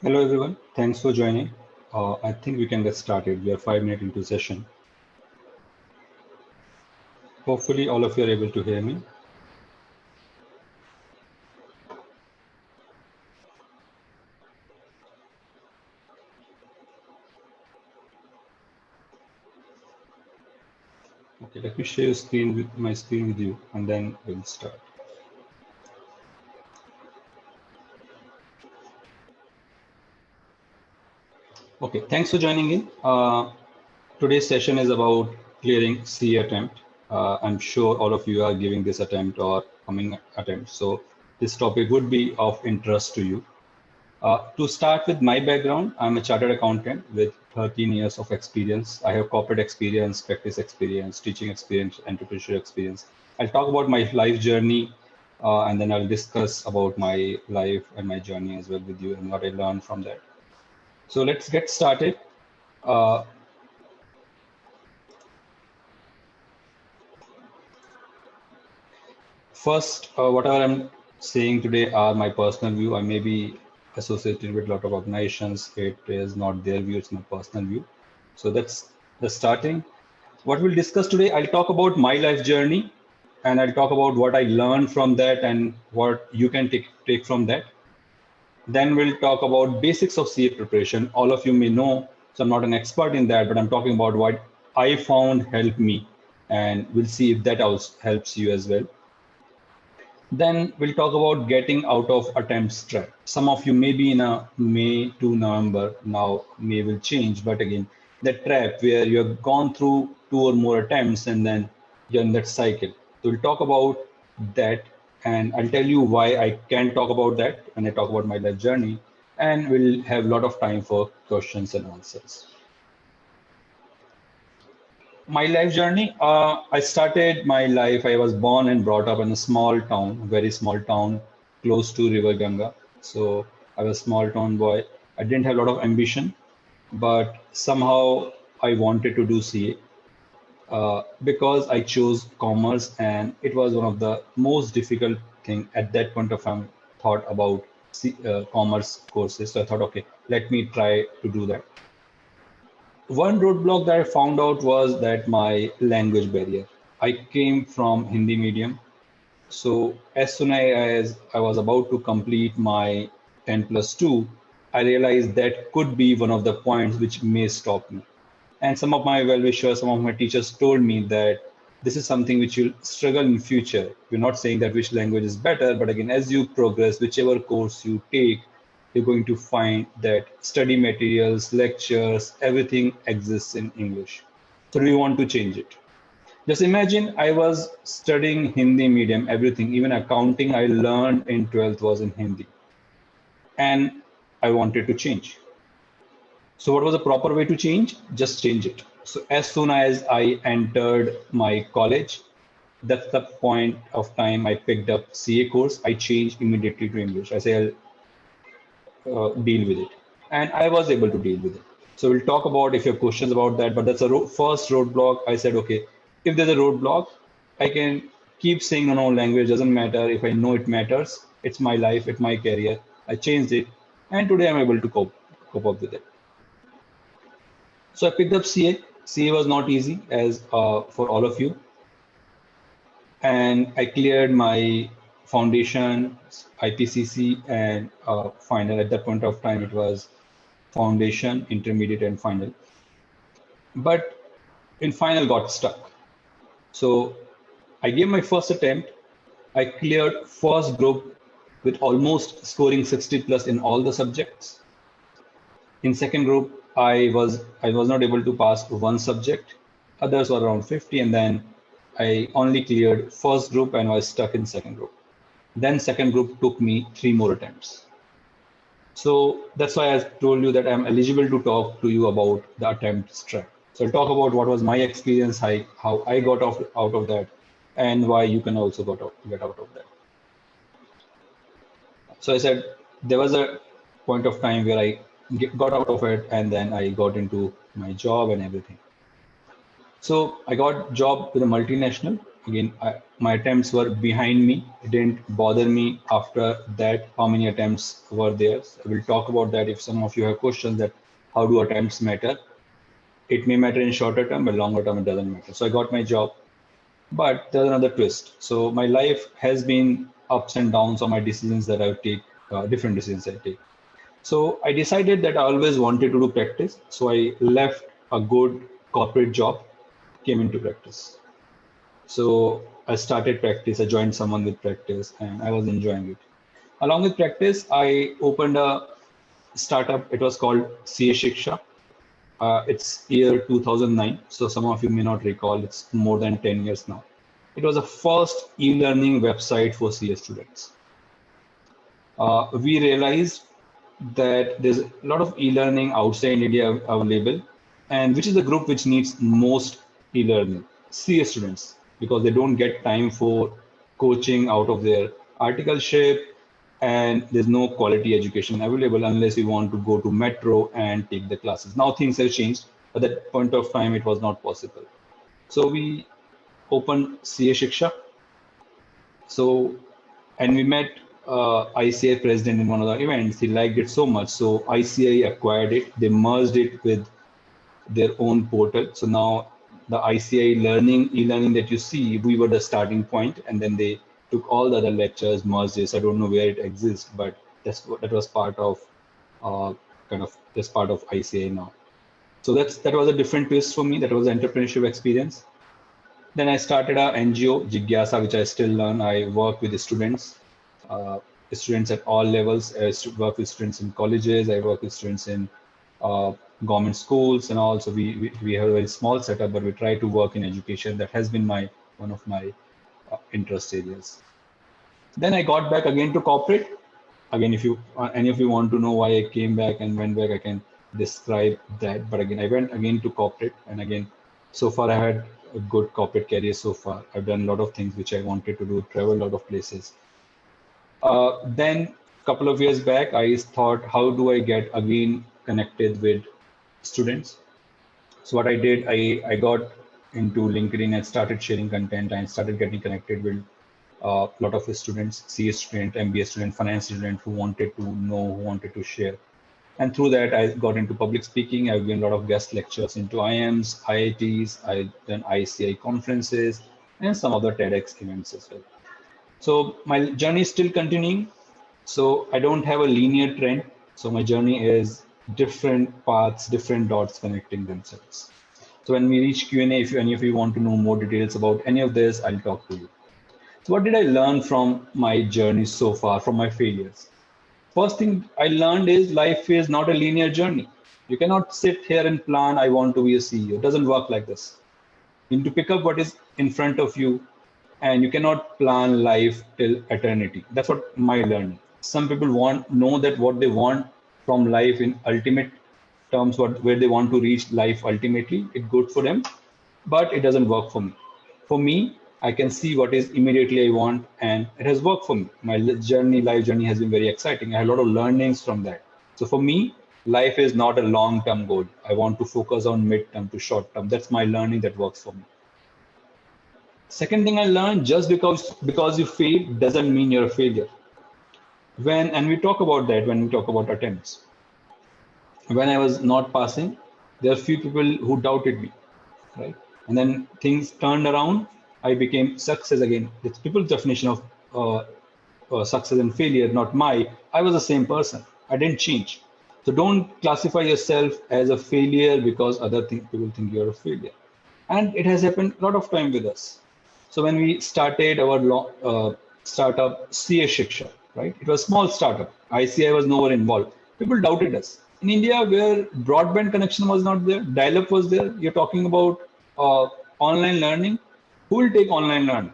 Hello everyone, thanks for joining. I think we can get started. We are 5 minutes into session. Hopefully all of you are able to hear me. Okay, let me share my screen with you and then we'll start. Okay, thanks for joining in. Today's session is about clearing C attempt. I'm sure all of you are giving this attempt or coming attempt. So this topic would be of interest to you. To start with my background, I'm a chartered accountant with 13 years of experience. I have corporate experience, practice experience, teaching experience, entrepreneurship experience. I'll talk about my life journey and then I'll discuss about my life and my journey as well with you and what I learned from that. So let's get started. Uh, First, whatever I'm saying today are my personal view. I may be associated with a lot of organizations. It is not their view, it's my personal view. So that's the starting. What we'll discuss today, I'll talk about my life journey and I'll talk about what I learned from that and what you can take from that. Then we'll talk about basics of CA preparation. All of you may know, so I'm not an expert in that, but I'm talking about what I found helped me. And we'll see if that also helps you as well. Then we'll talk about getting out of attempts trap. Some of you may be in a May to November, now May will change, but again, that trap where you have gone through 2 or more attempts and then you're in that cycle. So we'll talk about that and I'll tell you why I can talk about that when I talk about my life journey, and we'll have a lot of time for questions and answers. My life journey, I started my life, I was born and brought up in a small town, very small town, close to River Ganga. So I was a small town boy. I didn't have a lot of ambition, but somehow I wanted to do CA because I chose commerce and it was one of the most difficult thing at that point of time thought about commerce courses. So I thought, okay, let me try to do that. One roadblock that I found out was that my language barrier. I came from Hindi medium. So as soon as I was about to complete my 10 plus 2, I realized that could be one of the points which may stop me. And some of my well-wishers, some of my teachers told me that this is something which you'll struggle in future. We're not saying that which language is better, but again, as you progress, whichever course you take, you're going to find that study materials, lectures, everything exists in English. So do you want to change it? Just imagine I was studying Hindi medium, everything, even accounting I learned in 12th was in Hindi. And I wanted to change. So what was the proper way to change? Just change it. So as soon as I entered my college, that's the point of time I picked up CA course. I changed immediately to English. I say I'll deal with it, and I was able to deal with it. So we'll talk about if you have questions about that. But that's a first roadblock. I said, okay, if there's a roadblock, I can keep saying no, no, language doesn't matter. If I know it matters, it's my life, it's my career. I changed it, and today I'm able to cope up with it. So I picked up CA. CA was not easy as for all of you. And I cleared my foundation, IPCC, and final. At that point of time, it was foundation, intermediate, and final. But in final, got stuck. So I gave my first attempt. I cleared first group with almost scoring 60 plus in all the subjects. In second group, I was not able to pass one subject. Others were around 50, and then I only cleared first group and was stuck in second group. Then second group took me 3 more attempts. So that's why I told you that I'm eligible to talk to you about the attempt trap. So I'll talk about what was my experience, how I got out of that, and why you can also get out of that. So I said there was a point of time where I got out of it, and then I got into my job and everything. So I got job with a multinational. again, my attempts were behind me. It didn't bother me after that how many attempts were there. So I will talk about that if some of you have questions that how do attempts matter. It may matter in shorter term, but longer term it doesn't matter. So I got my job, but there's another twist. So my life has been ups and downs on my decisions that I take, different decisions I take. So I decided that I always wanted to do practice. So I left a good corporate job, came into practice. So I started practice. I joined someone with practice, and I was enjoying it. Along with practice, I opened a startup. It was called CA Shiksha. It's year 2009. So some of you may not recall. It's more than 10 years now. It was the first e-learning website for CA students. We realized that there's a lot of e-learning outside India available, and which is the group which needs most e-learning? CA students, because they don't get time for coaching out of their articleship, and there's no quality education available unless you want to go to metro and take the classes. Now things have changed. At that point of time, it was not possible. So we opened CA Shiksha. So, and we met ICI president in one of the events. He liked it so much. So ICI acquired it. They merged it with their own portal. So now the ICI e-learning that you see, we were the starting point, and then they took all the other lectures, merged this. I don't know where it exists, but that was part of this part of ICI now. So that was a different twist for me. That was an entrepreneurship experience. Then I started a NGO, Jigyasa, which I still learn. I work with the students at all levels. I work with students in colleges. I work with students in government schools, and also we have a very small setup, but we try to work in education. That has been one of my interest areas. Then I got back again to corporate. Again, if you any of you want to know why I came back and went back, I can describe that. But again, I went again to corporate, and again, so far I had a good corporate career so far. I've done a lot of things which I wanted to do, travel a lot of places. Then a couple of years back, I thought, how do I get again connected with students? So what I did, I got into LinkedIn and started sharing content and started getting connected with a lot of students, CA student, MBA student, finance student who wanted to know, who wanted to share. And through that, I got into public speaking. I've given a lot of guest lectures into IIMs, IITs. I've done ICI conferences and some other TEDx events as well. So my journey is still continuing. So I don't have a linear trend. So my journey is different paths, different dots connecting themselves. So when we reach Q&A, if any of you want to know more details about any of this, I'll talk to you. So what did I learn from my journey so far, from my failures? First thing I learned is life is not a linear journey. You cannot sit here and plan, I want to be a CEO. It doesn't work like this. You need to pick up what is in front of you, and you cannot plan life till eternity. That's what my learning. Some people know that what they want from life in ultimate terms, where they want to reach life ultimately, it's good for them, but it doesn't work for me. For me, I can see what is immediately I want, and it has worked for me. My life journey has been very exciting. I have a lot of learnings from that. So for me, life is not a long-term goal. I want to focus on mid-term to short-term. That's my learning that works for me. Second thing I learned, just because you fail doesn't mean you're a failure. And we talk about that when we talk about attempts. When I was not passing, there are few people who doubted me, right? And then things turned around. I became success again. It's people's definition of success and failure, not my. I was the same person. I didn't change. So don't classify yourself as a failure because people think you're a failure. And it has happened a lot of time with us. So when we started our startup, CA Shiksha, right? It was a small startup. ICI was nowhere involved. People doubted us. In India, where broadband connection was not there, dial-up was there, you're talking about online learning. Who will take online learning?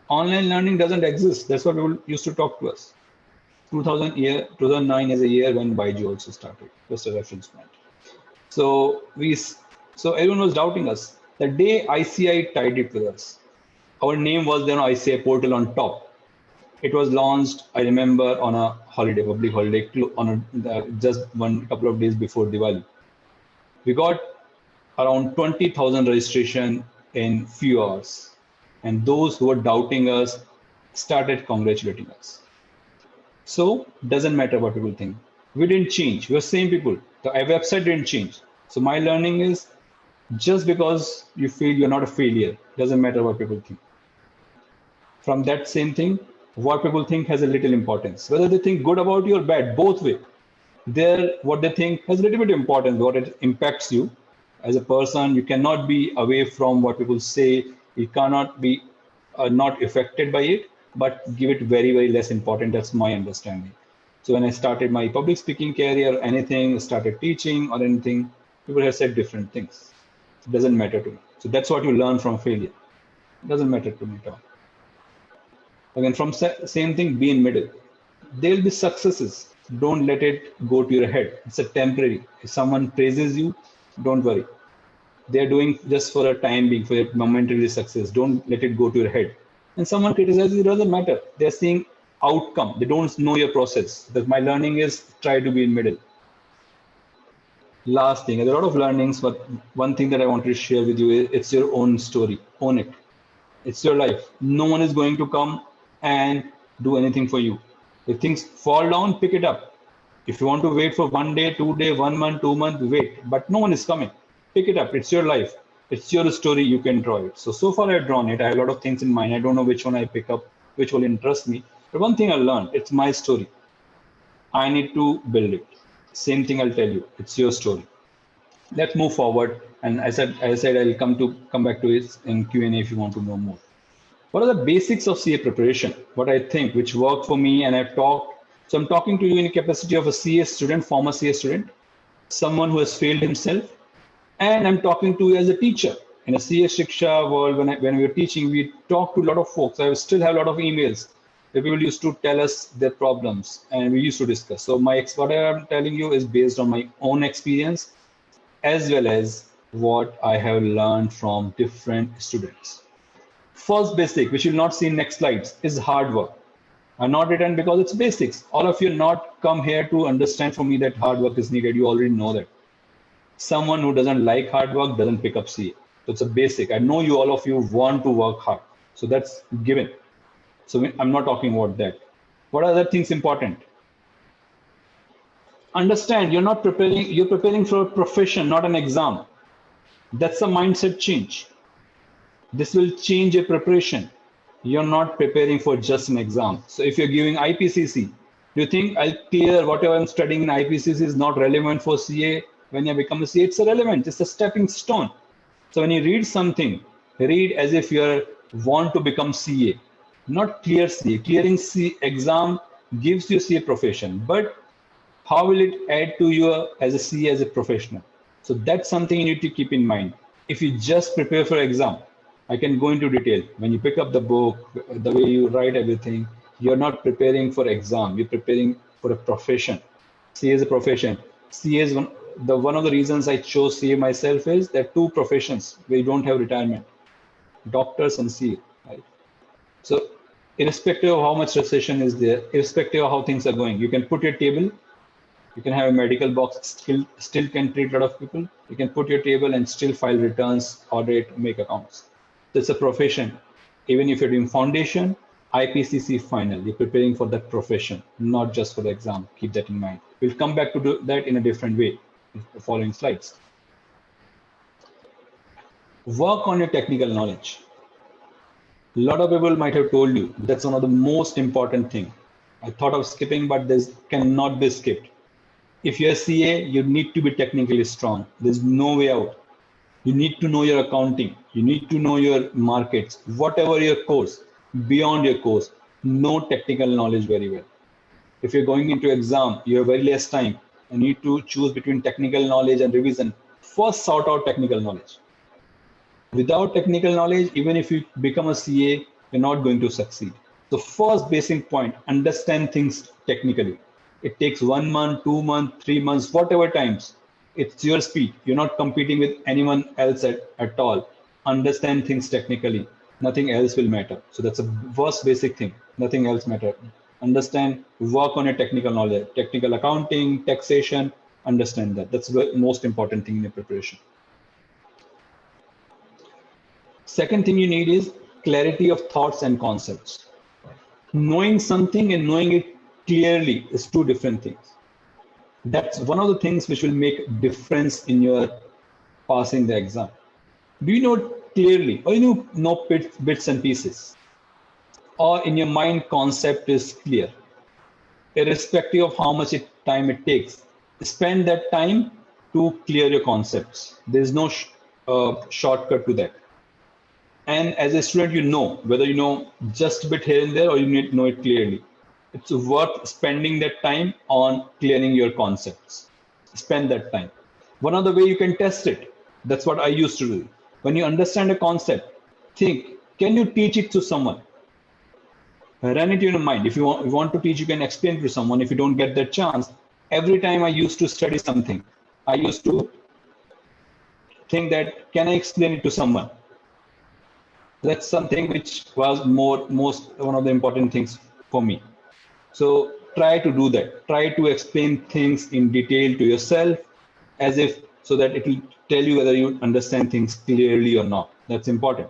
Online learning doesn't exist. That's what people used to talk to us. 2009 is a year when Baiju also started, just a reference point. So everyone was doubting us. The day ICI tied it with us, our name was there on ICI portal on top. It was launched, I remember, on a holiday, public holiday, just couple of days before Diwali. We got around 20,000 registration in few hours. And those who were doubting us started congratulating us. So doesn't matter what people think. We didn't change. We were same people. The website didn't change. So my learning is just because you feel you're not a failure, doesn't matter what people think. From that same thing, what people think has a little importance. Whether they think good about you or bad, both way. What they think has a little bit of importance, what it impacts you as a person. You cannot be away from what people say. You cannot be not affected by it, but give it very, very less important. That's my understanding. So when I started my public speaking career, anything, started teaching or anything, people have said different things. It doesn't matter to me. So that's what you learn from failure. It doesn't matter to me at all. Again, from same thing, be in middle. There'll be successes. Don't let it go to your head. It's a temporary. If someone praises you, don't worry. They're doing just for a time being, for a momentary success. Don't let it go to your head. And someone criticizes you, it doesn't matter. They're seeing outcome. They don't know your process. That my learning is try to be in middle. Last thing, there's a lot of learnings, but one thing that I wanted to share with you is it's your own story. Own it. It's your life. No one is going to come and do anything for you. If things fall down, pick it up. If you want to wait for 1 day, 2 day, 1 month, 2 months, wait. But no one is coming. Pick it up. It's your life. It's your story. You can draw it. So far I've drawn it. I have a lot of things in mind. I don't know which one I pick up, which will interest me. But one thing I learned, it's my story. I need to build it. Same thing I'll tell you. It's your story. Let's move forward. And as I said, I'll come back to it in Q&A if you want to know more. What are the basics of CA preparation? What I think, which worked for me, and I've talked. So I'm talking to you in the capacity of a CA student, former CA student, someone who has failed himself, and I'm talking to you as a teacher. In a CA Shiksha world, when we were teaching, we talk to a lot of folks. I still have a lot of emails where people used to tell us their problems, and we used to discuss. So what I'm telling you is based on my own experience, as well as what I have learned from different students. First basic, which you'll not see in next slides, is hard work. I'm not written because it's basics. All of you not come here to understand from me that hard work is needed. You already know that. Someone who doesn't like hard work doesn't pick up CA. So it's a basic. I know you, all of you want to work hard. So that's given. So I'm not talking about that. What are other things important? Understand you're preparing for a profession, not an exam. That's a mindset change. This will change your preparation. You're not preparing for just an exam. So if you're giving IPCC, do you think I'll clear whatever I'm studying in IPCC is not relevant for CA? When you become a CA, it's irrelevant. It's a stepping stone. So when you read something, read as if you want to become CA, not clear CA. Clearing CA exam gives you CA profession, but how will it add to you as a CA, as a professional? So that's something you need to keep in mind. If you just prepare for exam, I can go into detail. When you pick up the book, the way you write everything, you're not preparing for exam. You're preparing for a profession. CA is a profession. CA is one of the reasons I chose CA myself is there are two professions where you don't have retirement, doctors and CA. Right? So irrespective of how much recession is there, irrespective of how things are going, you can put your table. You can have a medical box, still can treat a lot of people. You can put your table and still file returns, audit, make accounts. It's a profession. Even if you're doing foundation, IPCC final, you're preparing for that profession, not just for the exam. Keep that in mind. We'll come back to do that in a different way in the following slides. Work on your technical knowledge. A lot of people might have told you that's one of the most important things. I thought of skipping, but this cannot be skipped. If you're a CA, you need to be technically strong. There's no way out. You need to know your accounting. You need to know your markets, whatever your course, beyond your course, know technical knowledge very well. If you're going into exam, you have very less time and you need to choose between technical knowledge and revision. First, sort out technical knowledge. Without technical knowledge, even if you become a CA, you're not going to succeed. So first basic point, understand things technically. It takes 1 month, 2 months, 3 months, whatever times. It's your speed. You're not competing with anyone else at all. Understand things technically. Nothing else will matter. So that's the first basic thing. Nothing else matters. Understand, work on your technical knowledge, technical accounting, taxation, understand that. That's the most important thing in your preparation. Second thing you need is clarity of thoughts and concepts. Knowing something and knowing it clearly is two different things. That's one of the things which will make a difference in your passing the exam. Do you know clearly, or you know bits and pieces, or in your mind concept is clear, irrespective of how much time it takes? Spend that time to clear your concepts. There's no shortcut to that. And as a student, you know whether you know just a bit here and there or you need to know it clearly. It's worth spending that time on clearing your concepts. Spend that time. One other way you can test it. That's what I used to do. When you understand a concept, think, can you teach it to someone? Run it in your mind. If you want to teach, you can explain to someone. If you don't get that chance, every time I used to study something, I used to think that, can I explain it to someone? That's something which was one of the important things for me. So try to do that. Try to explain things in detail to yourself, as if so that it will tell you whether you understand things clearly or not. That's important.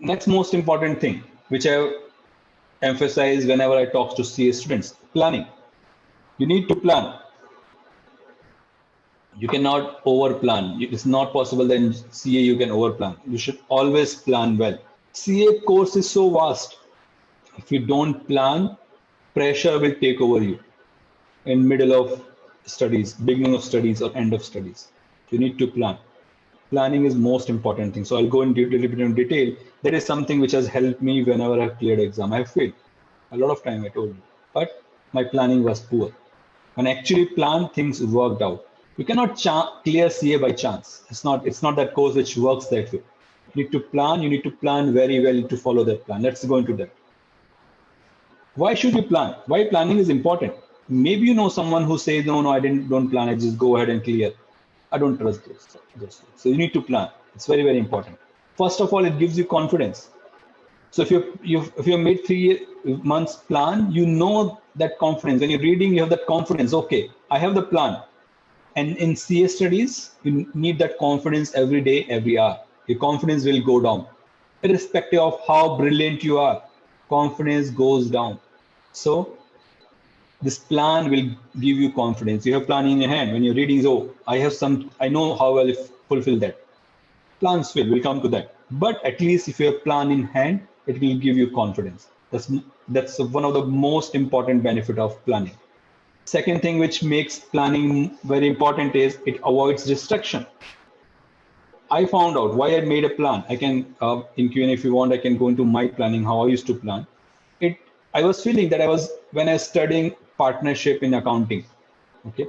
Next most important thing, which I emphasize whenever I talk to CA students, planning. You need to plan. You cannot over plan. It's not possible that in CA you can over plan. You should always plan well. CA course is so vast. If you don't plan, pressure will take over you in middle of studies, beginning of studies or end of studies. You need to plan. Planning is most important thing. So I'll go into a little bit in detail. That is something which has helped me whenever I've cleared exam. I've failed a lot of time, I told you, but my planning was poor. When I actually planned, things worked out. You cannot clear CA by chance. It's not that course which works that way. You need to plan. You need to plan very well to follow that plan. Let's go into that. Why should you plan? Why planning is important? Maybe you know someone who says, no, I don't plan. I just go ahead and clear. I don't trust those. So you need to plan. It's very, very important. First of all, it gives you confidence. So if you made 3 months plan, you know that confidence. When you're reading, you have that confidence. Okay, I have the plan. And in CA studies, you need that confidence every day, every hour. Your confidence will go down. Irrespective of how brilliant you are, confidence goes down. So this plan will give you confidence. You have plan in your hand. When you're reading, I know how I will fulfill that. Plans will come to that. But at least if you have plan in hand, it will give you confidence. That's one of the most important benefit of planning. Second thing which makes planning very important is it avoids distraction. I found out why I made a plan. I can, in Q&A if you want, I can go into my planning, how I used to plan. I was feeling that when I was studying partnership in accounting, okay,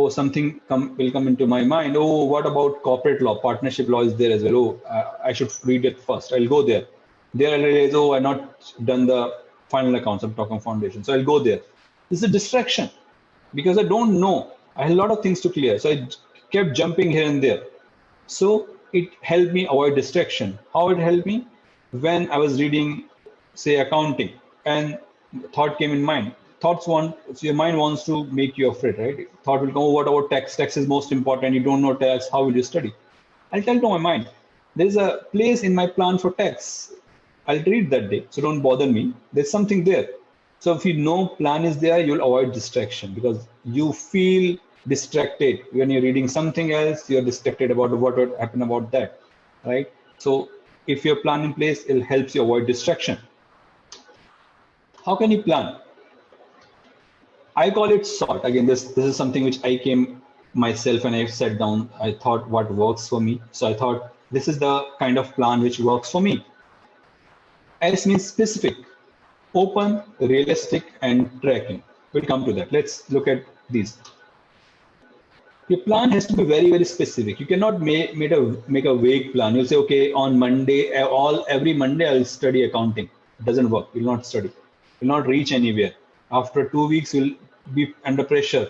something will come into my mind. Oh, what about corporate law? Partnership law is there as well. Oh, I should read it first. I'll go there. There I realize, I've not done the final accounts. I'm talking foundation. So I'll go there. This is a distraction because I don't know. I had a lot of things to clear. So I kept jumping here and there. So it helped me avoid distraction. How it helped me? When I was reading, say, accounting, and thought came in mind. So your mind wants to make you afraid, right? Thought will go, oh, what about tax? Tax is most important. You don't know tax. How will you study? I'll tell to my mind, there's a place in my plan for tax. I'll read that day. So don't bother me. There's something there. So if you know plan is there, you'll avoid distraction because you feel distracted when you're reading something else. You're distracted about what would happen about that, right? So if your plan in place, it helps you avoid distraction. How can you plan? I call it SORT. Again, this is something which I came myself and I sat down. I thought what works for me. So I thought this is the kind of plan which works for me. S means specific, open, realistic, and tracking. We'll come to that. Let's look at these. Your plan has to be very, very specific. You cannot make a vague plan. You'll say, okay, on Monday, every Monday I'll study accounting. It doesn't work. You'll not study. You'll not reach anywhere. After 2 weeks, you'll be under pressure.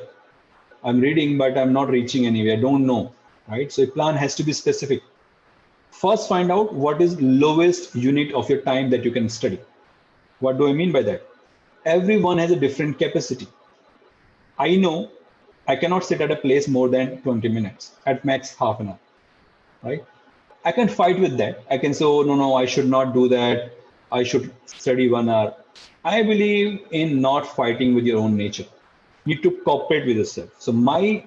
I'm reading, but I'm not reaching anywhere. I don't know, right? So a plan has to be specific. First, find out what is lowest unit of your time that you can study. What do I mean by that? Everyone has a different capacity. I know I cannot sit at a place more than 20 minutes, at max half an hour, right? I can fight with that. I can say, oh, no, I should not do that. I should study 1 hour. I believe in not fighting with your own nature. You need to cooperate with yourself. So my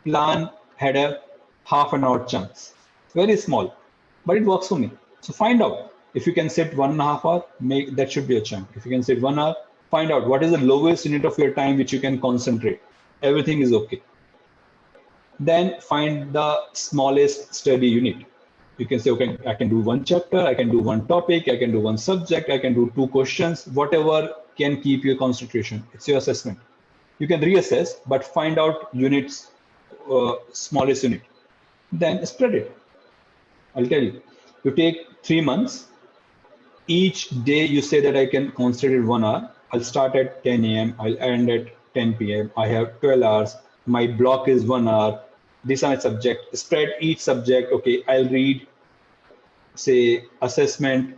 plan had a half an hour chance, very small, but it works for me. So find out if you can sit 1.5 hours, make that should be a chunk. If you can sit 1 hour, find out what is the lowest unit of your time which you can concentrate. Everything is okay. Then find the smallest study unit. You can say, okay, I can do one chapter, I can do one topic, I can do one subject, I can do 2 questions, whatever can keep your concentration. It's your assessment. You can reassess, but find out units, smallest unit. Then spread it. I'll tell you. You take 3 months. Each day you say that I can concentrate 1 hour. I'll start at 10 a.m. I'll end at 10 p.m. I have 12 hours. My block is 1 hour. These are my subject. Spread each subject. Okay, I'll read, say, assessment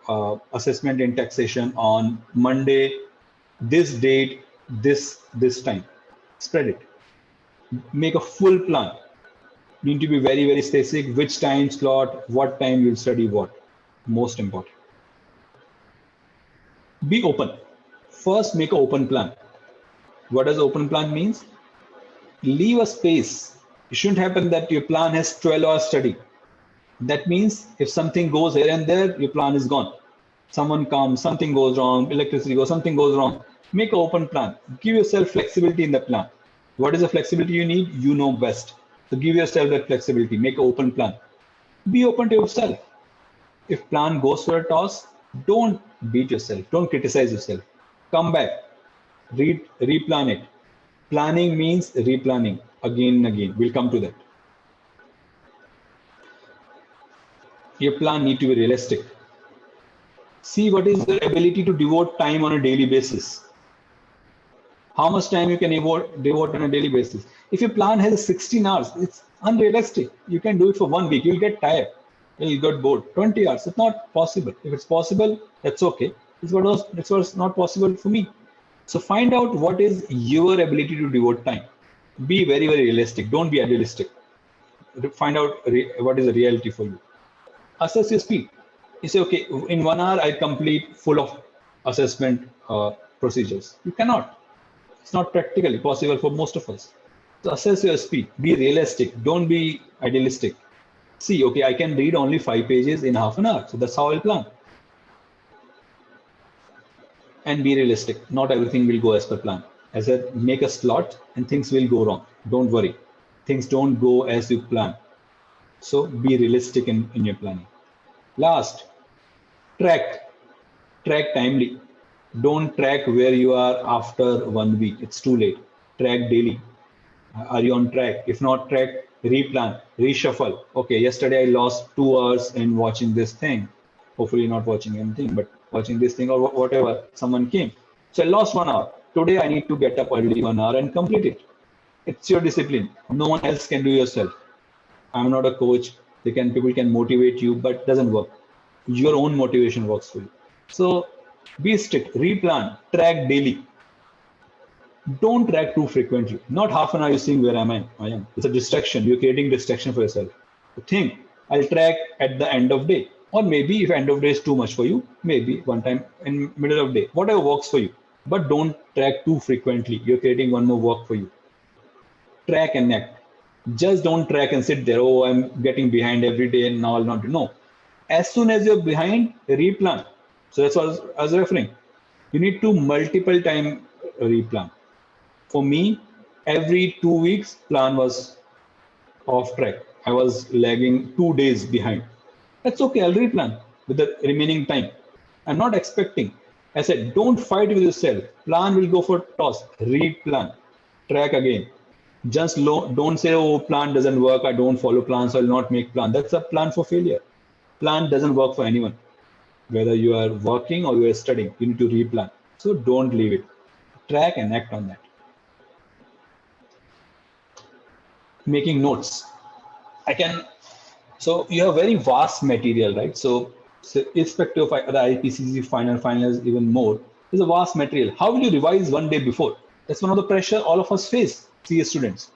in taxation on Monday, this date, this time. Spread it. Make a full plan. You need to be very, very specific. Which time slot, what time you'll study what. Most important. Be open. First, make an open plan. What does open plan means? Leave a space. It shouldn't happen that your plan has 12 hours study. That means if something goes here and there, your plan is gone. Someone comes, something goes wrong, electricity goes, something goes wrong. Make an open plan. Give yourself flexibility in the plan. What is the flexibility you need? You know best. So give yourself that flexibility. Make an open plan. Be open to yourself. If plan goes for a toss, don't beat yourself. Don't criticize yourself. Come back. Replan it. Planning means replanning again and again. We'll come to that. Your plan needs to be realistic. See what is the ability to devote time on a daily basis. How much time you can devote on a daily basis. If your plan has 16 hours, it's unrealistic. You can do it for 1 week. You'll get tired. You'll get bored. 20 hours, it's not possible. If it's possible, that's okay. It's what's not possible for me. So find out what is your ability to devote time. Be very, very realistic. Don't be idealistic. Find out what is the reality for you. Assess your speed. You say, okay, in 1 hour, I complete full of assessment procedures. You cannot. It's not practically possible for most of us. So assess your speed. Be realistic. Don't be idealistic. See, okay, I can read only 5 pages in half an hour. So that's how I'll plan. And be realistic. Not everything will go as per plan. As I make a slot and things will go wrong. Don't worry. Things don't go as you plan. So be realistic in your planning. Last, track timely. Don't track where you are after 1 week. It's too late. Track daily. Are you on track? If not track, replan, reshuffle. Okay, yesterday I lost 2 hours in watching this thing. Hopefully not watching anything, but watching this thing or whatever. Someone came. So I lost 1 hour. Today I need to get up early 1 hour and complete it. It's your discipline. No one else can do yourself. I'm not a coach. People can motivate you, but it doesn't work. Your own motivation works for you. So be strict, replan, track daily. Don't track too frequently. Not half an hour you're seeing where am I am. It's a distraction. You're creating distraction for yourself. Think, I'll track at the end of day. Or maybe if end of day is too much for you, maybe one time in middle of day, whatever works for you. But don't track too frequently. You're creating one more work for you. Track and act. Just don't track and sit there. Oh, I'm getting behind every day and now I'll not do. No. As soon as you're behind, replan. So that's what I was referring. You need to multiple time replan. For me, every 2 weeks, plan was off track. I was lagging 2 days behind. That's okay. I'll replan with the remaining time. I'm not expecting. I said, don't fight with yourself. Plan will go for toss. Replan. Track again. Just don't say, oh, plan doesn't work. I don't follow plans. So I'll not make plan. That's a plan for failure. Plan doesn't work for anyone. Whether you are working or you are studying, you need to replan. So don't leave it. Track and act on that. Making notes. So you have very vast material, right? So irrespective of the IPCC finals, even more, there's a vast material. How will you revise 1 day before? That's one of the pressure all of us face, CS students.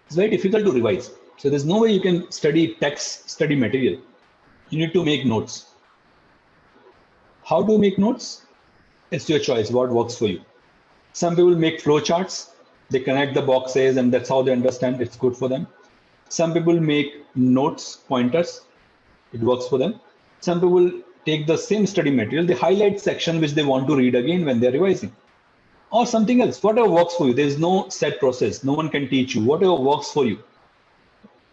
It's very difficult to revise. So there's no way you can study text, study material. You need to make notes. How to make notes? It's your choice, what works for you. Some people make flow charts. They connect the boxes and that's how they understand it's good for them. Some people make notes, pointers. It works for them. Some people take the same study material, they highlight section which they want to read again when they're revising. Or something else, whatever works for you. There's no set process. No one can teach you. Whatever works for you.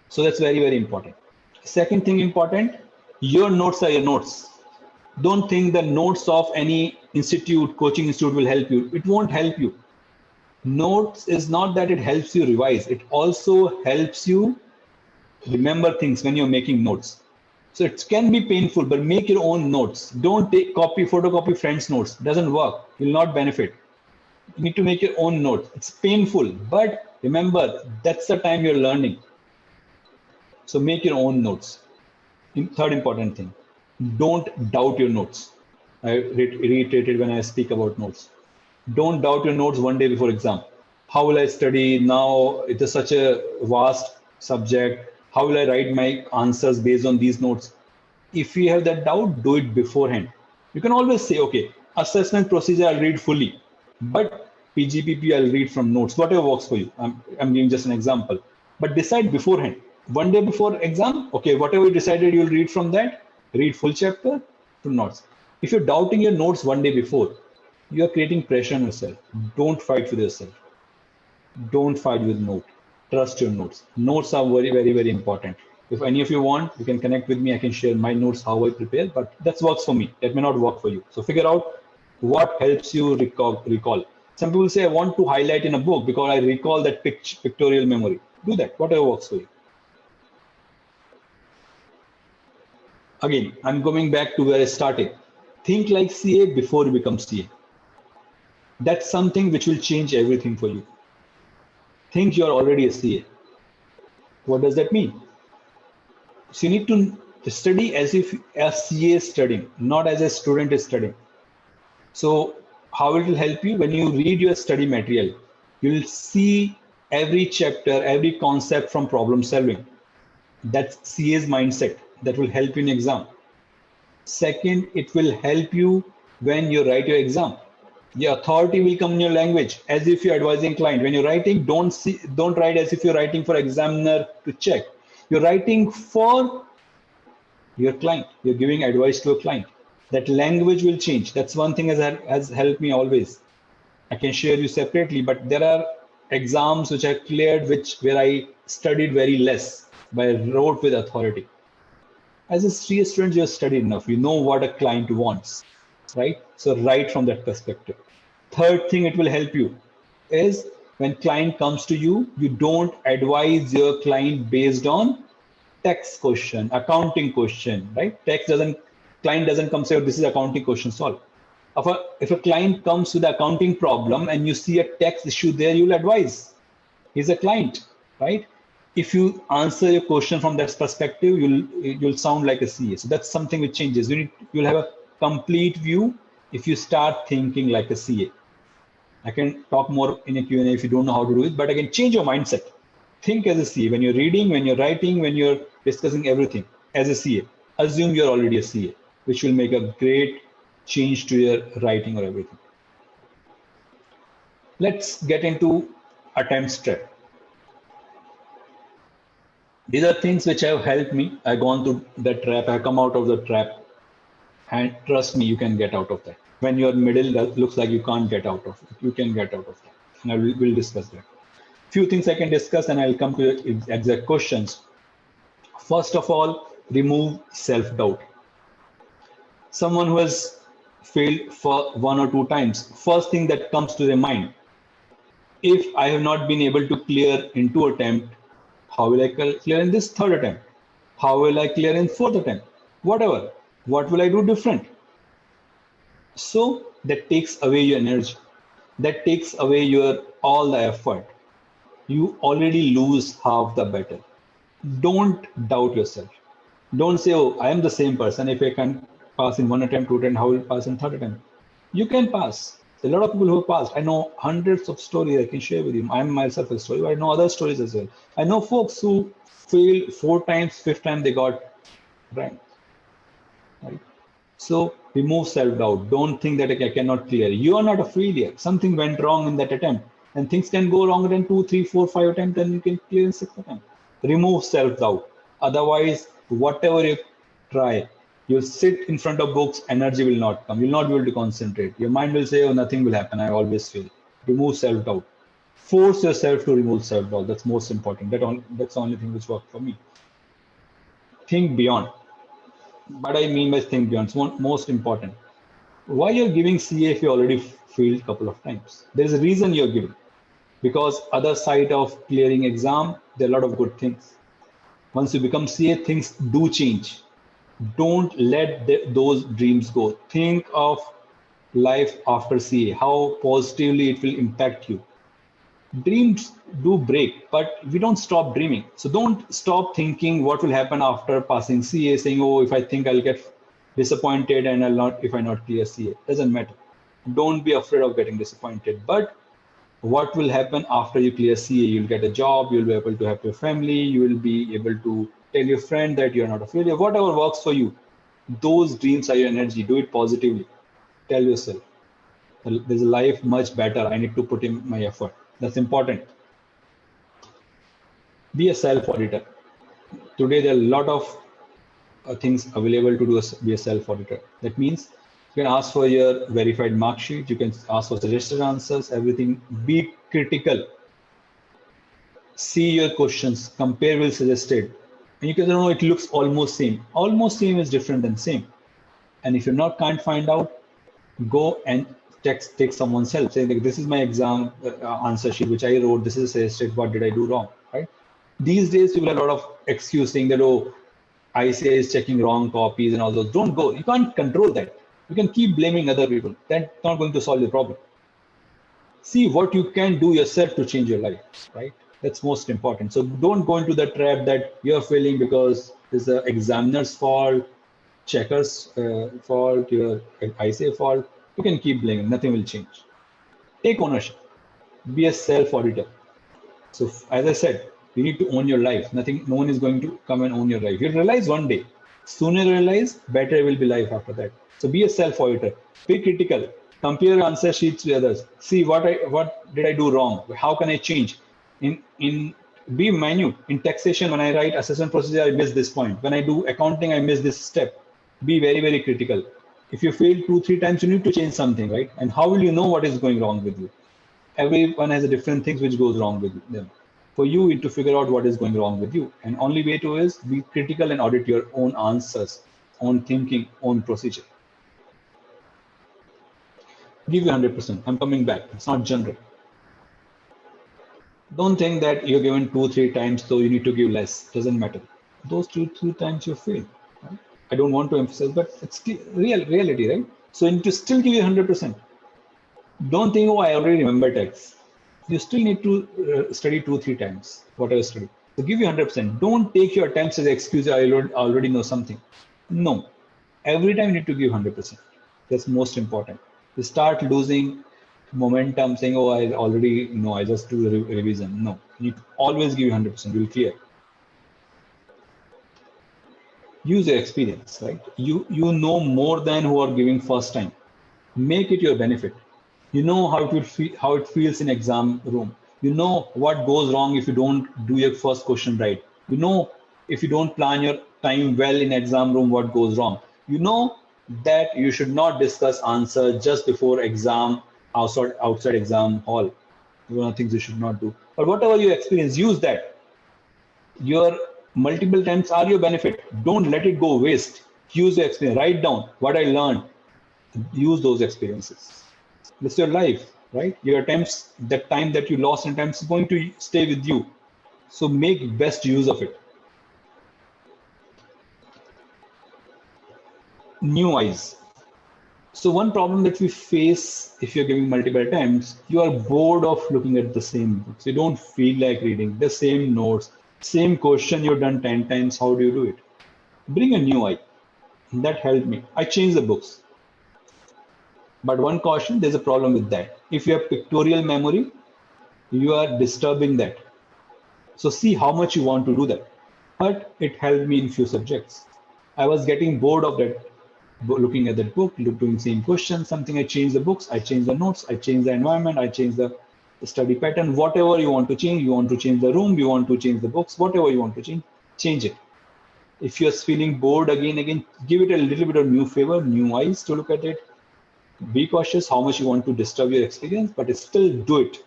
So that's very, very important. Second thing important, your notes are your notes. Don't think the notes of any institute, coaching institute will help you. It won't help you. Notes is not that it helps you revise. It also helps you remember things when you're making notes. So it can be painful, but make your own notes. Don't take photocopy friends' notes. It doesn't work. You'll not benefit. You need to make your own notes. It's painful, but remember, that's the time you're learning. So make your own notes. Third important thing, don't doubt your notes. I reiterated when I speak about notes. Don't doubt your notes one day before exam. How will I study now? It is such a vast subject. How will I write my answers based on these notes? If you have that doubt, do it beforehand. You can always say, okay, assessment procedure, I'll read fully, but PGPP, I'll read from notes, whatever works for you. I'm giving just an example, but decide beforehand. One day before exam, okay, whatever you decided, you'll read from that, read full chapter to notes. If you're doubting your notes one day before, you're creating pressure on yourself. Don't fight with yourself. Don't fight with notes. Trust your notes. Notes are very, very, very important. If any of you want, you can connect with me. I can share my notes, how I prepare, but that works for me. That may not work for you. So figure out what helps you recall. Some people say, I want to highlight in a book because I recall that pictorial memory. Do that, whatever works for you. Again, I'm going back to where I started. Think like CA before you become CA. That's something which will change everything for you. Think you're already a CA. What does that mean? So you need to study as if a CA is studying, not as a student is studying. So how it will help you? When you read your study material, you'll see every chapter, every concept from problem solving. That's CA's mindset that will help you in exam. Second, it will help you when you write your exam. Your authority will come in your language as if you're advising client. When you're writing, don't write as if you're writing for examiner to check. You're writing for your client. You're giving advice to a client. That language will change. That's one thing has helped me always. I can share you separately, but there are exams which I cleared where I studied very less, but I wrote with authority. As a CA student, you've studied enough. You know what a client wants, right? So write from that perspective. Third thing it will help you is when client comes to you, you don't advise your client based on text question, accounting question, right? Client doesn't come say, oh, this is accounting question, solve. If a client comes with the accounting problem and you see a text issue there, you'll advise. He's a client, right? If you answer your question from that perspective, you'll sound like a CA. So that's something which changes. You'll have a complete view if you start thinking like a CA. I can talk more in a Q&A if you don't know how to do it, but I can change your mindset. Think as a CA. When you're reading, when you're writing, when you're discussing everything as a CA, assume you're already a CA, which will make a great change to your writing or everything. Let's get into attempt trap. These are things which have helped me. I've gone through the trap. I've come out of the trap. And trust me, you can get out of that. When you're middle, that looks like you can't get out of it. You can get out of that. And we'll discuss that. Few things I can discuss and I'll come to your exact questions. First of all, remove self-doubt. Someone who has failed for 1 or 2 times, first thing that comes to their mind, if I have not been able to clear in 2 attempts, how will I clear in this 3rd attempt? How will I clear in 4th attempt? Whatever. What will I do different? So that takes away your energy. That takes away all the effort. You already lose half the battle. Don't doubt yourself. Don't say, oh, I am the same person. If I can pass in 1 attempt, 2 attempt, how will I pass in 3rd attempt? You can pass. A lot of people who have passed. I know hundreds of stories I can share with you. I'm myself a story, but I know other stories as well. I know folks who failed 4 times, fifth time they got rank. Right? So remove self-doubt. Don't think that I cannot clear. You are not a failure. Something went wrong in that attempt. And things can go wrong in 2, 3, 4, 5 attempts, then you can clear in 6th attempt. Remove self-doubt. Otherwise, whatever you try, you'll sit in front of books, energy will not come. You'll not be able to concentrate. Your mind will say, oh, nothing will happen. I always fail. Remove self-doubt. Force yourself to remove self-doubt. That's most important. That's the only thing which worked for me. Think beyond. What I mean by think beyond, it's most important. Why you're giving CA if you already failed a couple of times? There's a reason you're giving. Because other side of clearing exam, there are a lot of good things. Once you become CA, things do change. Don't let those dreams go. Think of life after CA, how positively it will impact you. Dreams do break, but we don't stop dreaming. So don't stop thinking what will happen after passing CA, saying, oh, if I think I'll get disappointed and I'll not, if I not clear CA. Doesn't matter. Don't be afraid of getting disappointed. But what will happen after you clear CA? You'll get a job, you'll be able to help your family, you will be able to tell your friend that you're not a failure, whatever works for you. Those dreams are your energy. Do it positively. Tell yourself, there's a life much better. I need to put in my effort. That's important. Be a self-auditor. Today, there are a lot of things available to do be a self-auditor. That means you can ask for your verified mark sheet. You can ask for suggested answers, everything. Be critical. See your questions, compare with suggested. And you can know it looks almost same. Almost same is different than same. And if you're can't find out, go and take someone's help. Say, like, this is my exam answer sheet, which I wrote. This is suggested. What did I do wrong? Right? These days, people have a lot of excuse saying that, oh, ICA is checking wrong copies and all those. Don't go. You can't control that. You can keep blaming other people. That's not going to solve the problem. See what you can do yourself to change your life, right? That's most important. So don't go into the trap that you're failing because it's the examiner's fault, checker's fault, your ICA fault. You can keep blaming. Nothing will change. Take ownership. Be a self-auditor. So as I said, you need to own your life. No one is going to come and own your life. You'll realize one day. Sooner you realize, better will be life after that. So be a self-auditor. Be critical. Compare answer sheets with others. See what did I do wrong? How can I change? Be minute. In taxation, when I write assessment procedure, I miss this point. When I do accounting, I miss this step. Be very, very critical. If you fail 2, 3 times, you need to change something, right? And how will you know what is going wrong with you? Everyone has a different things which goes wrong with them. For you, you need to figure out what is going wrong with you. And only way to is be critical and audit your own answers, own thinking, own procedure. Give you 100%. I'm coming back. It's not general. Don't think that you're given 2, 3 times, so you need to give less. Doesn't matter. Those 2, 3 times you fail. Right? I don't want to emphasize, but it's reality, right? So you need to still give you 100%. Don't think, oh, I already remember text. You still need to study 2, 3 times, whatever study. So give you 100%. Don't take your attempts as an excuse, I already know something. No. Every time you need to give 100%. That's most important. You start losing momentum saying, oh, I already know, I just do a revision. No. You need to always give 100%. You'll clear. Use your experience, right? You know more than who are giving first time. Make it your benefit. You know how it feels in exam room. You know what goes wrong if you don't do your first question right. You know if you don't plan your time well in exam room, what goes wrong. You know that you should not discuss answer just before exam, outside exam hall. One of the things you should not do. But whatever you experience, use that. Your multiple times are your benefit. Don't let it go waste. Use your experience. Write down what I learned. Use those experiences. It's your life, right? Your attempts, that time that you lost in attempts is going to stay with you. So make best use of it. New eyes. So one problem that we face if you're giving multiple attempts, you are bored of looking at the same books. You don't feel like reading the same notes, same question you've done 10 times. How do you do it? Bring a new eye. That helped me. I changed the books. But one caution, there's a problem with that. If you have pictorial memory, you are disturbing that. So see how much you want to do that. But it helped me in few subjects. I was getting bored of that, looking at that book, doing same question, something. I changed the books, I changed the notes, I changed the environment, I changed the study pattern, whatever you want to change. You want to change the room, you want to change the books, whatever you want to change it. If you're feeling bored again, give it a little bit of new flavor, new eyes to look at it. Be cautious how much you want to disturb your experience, but still do it.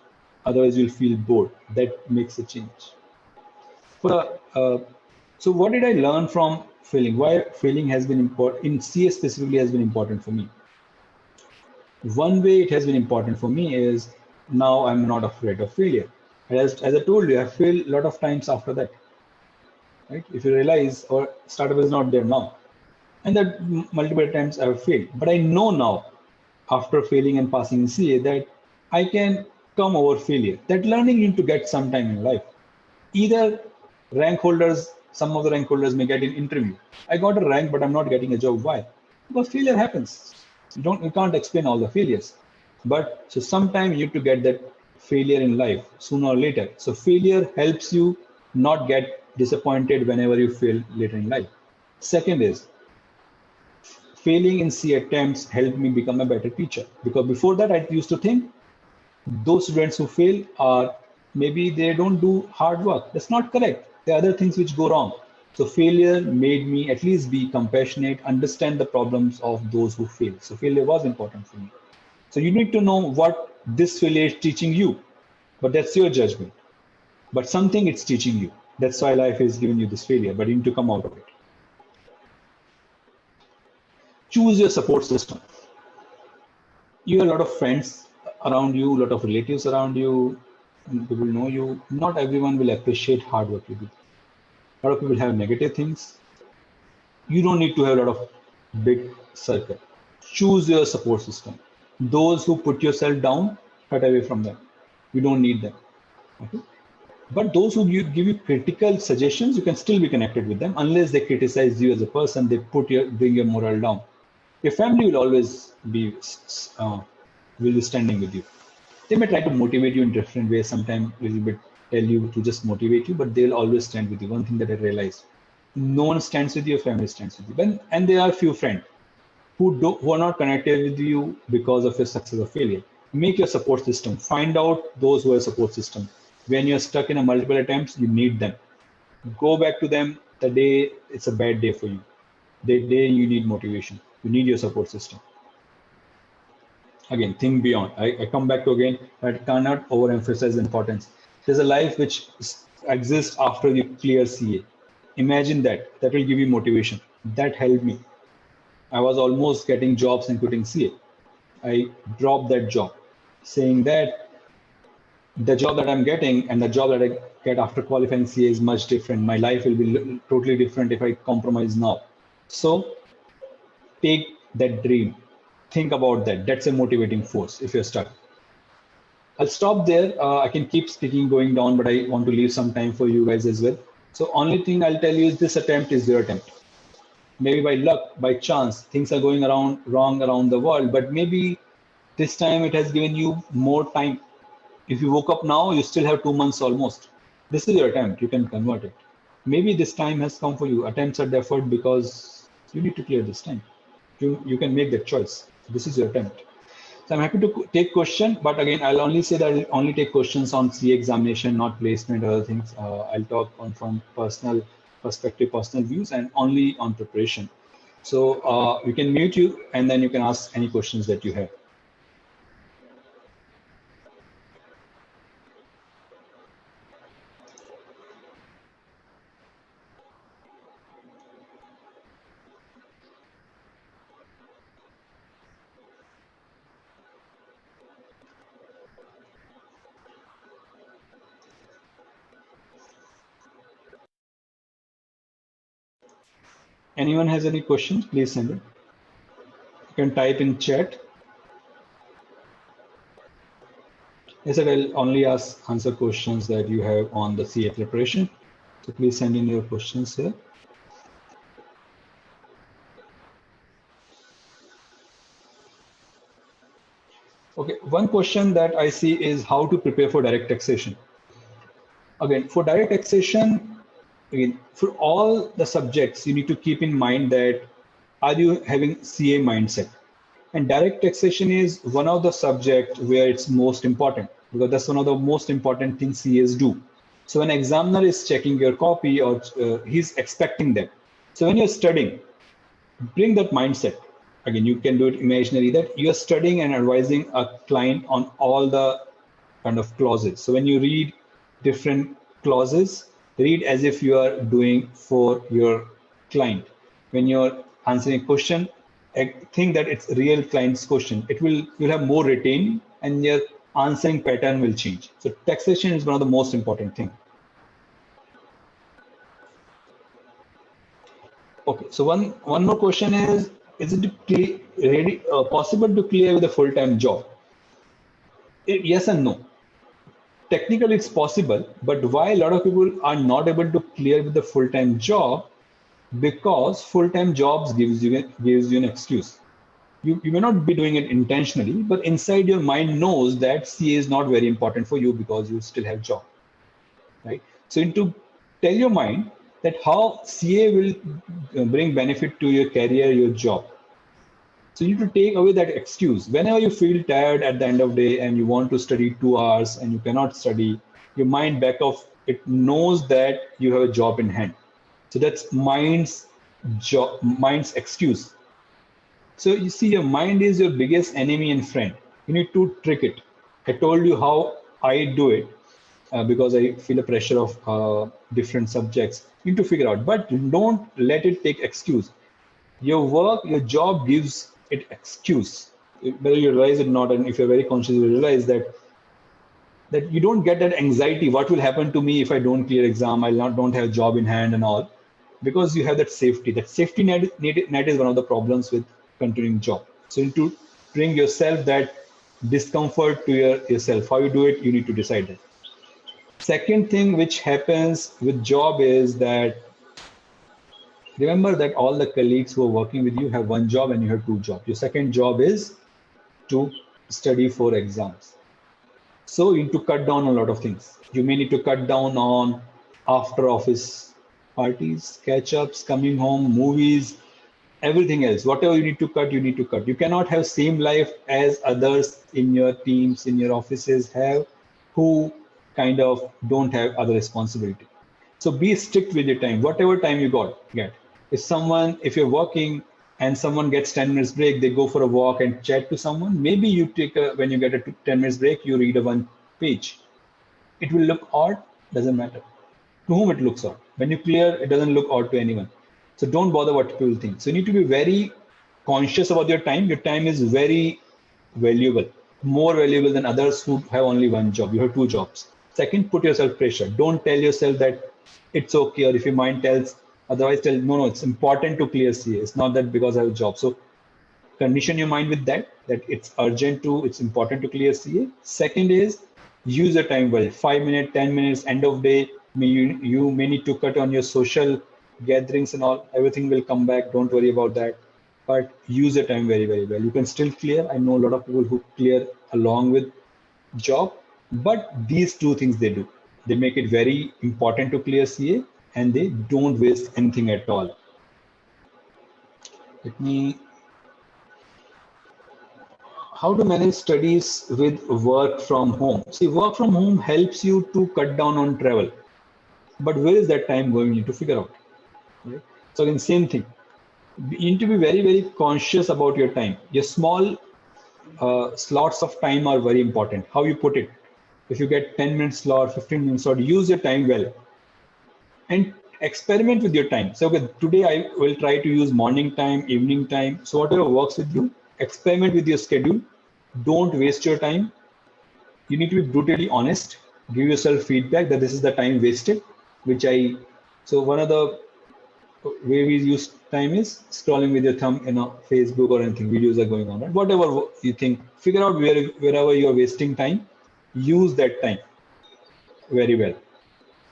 Otherwise, you'll feel bored. That makes a change. For, so what did I learn from failing? Why failing has been important in CA specifically has been important for me. One way it has been important for me is now I'm not afraid of failure. As I told you, I failed a lot of times after that. Right? If you realize, or startup is not there now, and that multiple times I have failed. But I know now, after failing and passing in CA, that I can come over failure. That learning you need to get sometime in life. Either rank holders, some of the rank holders may get an interview. I got a rank, but I'm not getting a job. Why? Because failure happens. You can't explain all the failures. But so sometime you need to get that failure in life sooner or later. So failure helps you not get disappointed whenever you fail later in life. Second is failing in C attempts helped me become a better teacher. Because before that, I used to think those students who fail are maybe they don't do hard work. That's not correct. There are other things which go wrong. So failure made me at least be compassionate, understand the problems of those who fail. So failure was important for me. So you need to know what this failure is teaching you, but that's your judgment. But something it's teaching you. That's why life is giving you this failure, but you need to come out of it. Choose your support system. You have a lot of friends around you, a lot of relatives around you, and people know you. Not everyone will appreciate hard work you do. A lot of people have negative things. You don't need to have a lot of big circle. Choose your support system. Those who put yourself down, cut away from them. You don't need them. Okay? But those who give you critical suggestions, you can still be connected with them unless they criticize you as a person, they bring your morale down. Your family will always will be standing with you. They may try to motivate you in different ways, sometimes a little bit tell you to just motivate you, but they'll always stand with you. One thing that I realized, no one stands with you, your family stands with you. And there are few friends who are not connected with you because of your success or failure. Make your support system. Find out those who are support system. When you're stuck in a multiple attempts, you need them. Go back to them the day it's a bad day for you. The day you need motivation. You need your support system. Again, think beyond. I come back to again, I cannot overemphasize the importance. There's a life which exists after you clear CA. Imagine that. That will give you motivation. That helped me. I was almost getting jobs and quitting CA. I dropped that job, saying that the job that I'm getting and the job that I get after qualifying CA is much different. My life will be totally different if I compromise now. So take that dream. Think about that. That's a motivating force if you're stuck. I'll stop there. I can keep speaking going down, but I want to leave some time for you guys as well. So only thing I'll tell you is this attempt is your attempt. Maybe by luck, by chance, things are going around wrong around the world, but maybe this time it has given you more time. If you woke up now, you still have 2 months almost. This is your attempt. You can convert it. Maybe this time has come for you. Attempts are deferred because you need to clear this time. You can make that choice. This is your attempt. So I'm happy to take question, but again, I'll only say that I'll only take questions on CA examination, not placement or other things. I'll talk on from personal perspective, personal views, and only on preparation. So we can mute you, and then you can ask any questions that you have. Anyone has any questions, please send it. You can type in chat. I said I'll only answer questions that you have on the CA preparation. So please send in your questions here. Okay, one question that I see is how to prepare for direct taxation. Again, for direct taxation, again, for all the subjects, you need to keep in mind that are you having CA mindset? And direct taxation is one of the subject where it's most important because that's one of the most important things CAs do. So when examiner is checking your copy or he's expecting that. So when you're studying, bring that mindset. Again, you can do it imaginary that you're studying and advising a client on all the kind of clauses. So when you read different clauses, read as if you are doing for your client. When you're answering a question, think that it's real client's question. You'll have more retain and your answering pattern will change. So taxation is one of the most important thing. Okay, so one more question is it really possible to clear with a full-time job? Yes and no. Technically, it's possible, but why a lot of people are not able to clear with the full-time job? Because full-time jobs gives you an excuse. You may not be doing it intentionally, but inside your mind knows that CA is not very important for you because you still have job, right? So you need to tell your mind that how CA will bring benefit to your career, your job. So you need to take away that excuse. Whenever you feel tired at the end of the day and you want to study 2 hours and you cannot study, your mind back off, it knows that you have a job in hand. So that's mind's excuse. So you see, your mind is your biggest enemy and friend. You need to trick it. I told you how I do it because I feel a pressure of different subjects. You need to figure out, but don't let it take excuse. Your work, your job gives it excuse. Whether you realize it or not, and if you're very conscious, you realize that you don't get that anxiety. What will happen to me if I don't clear exam? I'll not don't have a job in hand and all, because you have that safety. That safety net is one of the problems with continuing job. So you need to bring yourself that discomfort to yourself. How you do it, you need to decide that. Second thing which happens with job is that remember that all the colleagues who are working with you have one job and you have two jobs. Your second job is to study for exams. So you need to cut down on a lot of things. You may need to cut down on after office parties, catch ups, coming home, movies, everything else. Whatever you need to cut, you need to cut. You cannot have same life as others in your teams, in your offices have who kind of don't have other responsibility. So be strict with your time, whatever time you get. If you're working and someone gets 10 minutes break, they go for a walk and chat to someone. Maybe you when you get a 10 minutes break, you read a one page. It will look odd, doesn't matter. To whom it looks odd. When you clear, it doesn't look odd to anyone. So don't bother what people think. So you need to be very conscious about your time. Your time is very valuable, more valuable than others who have only one job. You have two jobs. Second, put yourself pressure. Don't tell yourself that it's okay, or if your mind tells otherwise, tell no, it's important to clear CA. It's not that because I have a job. So condition your mind with that it's urgent it's important to clear CA. Second is use the time well. 5 minutes, 10 minutes, end of day. You may need to cut on your social gatherings and all. Everything will come back. Don't worry about that. But use the time very, very well. You can still clear. I know a lot of people who clear along with job, but these two things they do. They make it very important to clear CA and they don't waste anything at all. How to manage studies with work from home? See, work from home helps you to cut down on travel. But where is that time going? You need to figure out. Right? So again, same thing. You need to be very, very conscious about your time. Your small slots of time are very important. How you put it. If you get 10 minutes slot, 15 minutes slot, use your time well. And experiment with your time. So okay, today I will try to use morning time, evening time. So whatever works with you, experiment with your schedule. Don't waste your time. You need to be brutally honest. Give yourself feedback that this is the time wasted, so one of the way we use time is scrolling with your thumb in a Facebook or anything, videos are going on, right? Whatever you think, figure out wherever you're wasting time, use that time very well.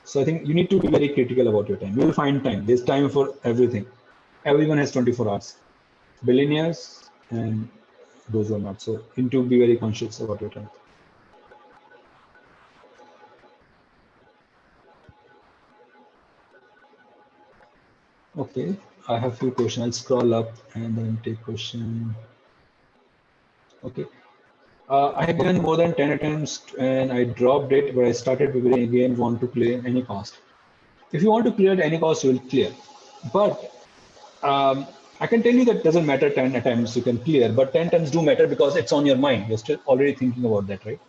So I think you need to be very critical about your time. You will find time. There's time for everything. Everyone has 24 hours. Billionaires and those who are not. So you need to be very conscious about your time. Okay, I have few questions. I'll scroll up and then take question. Okay. I have given more than 10 attempts and I dropped it, but I started preparing again, want to clear any cost. If you want to clear at any cost, you will clear. But I can tell you that doesn't matter 10 attempts you can clear, but 10 attempts do matter because it's on your mind. You're still already thinking about that, right?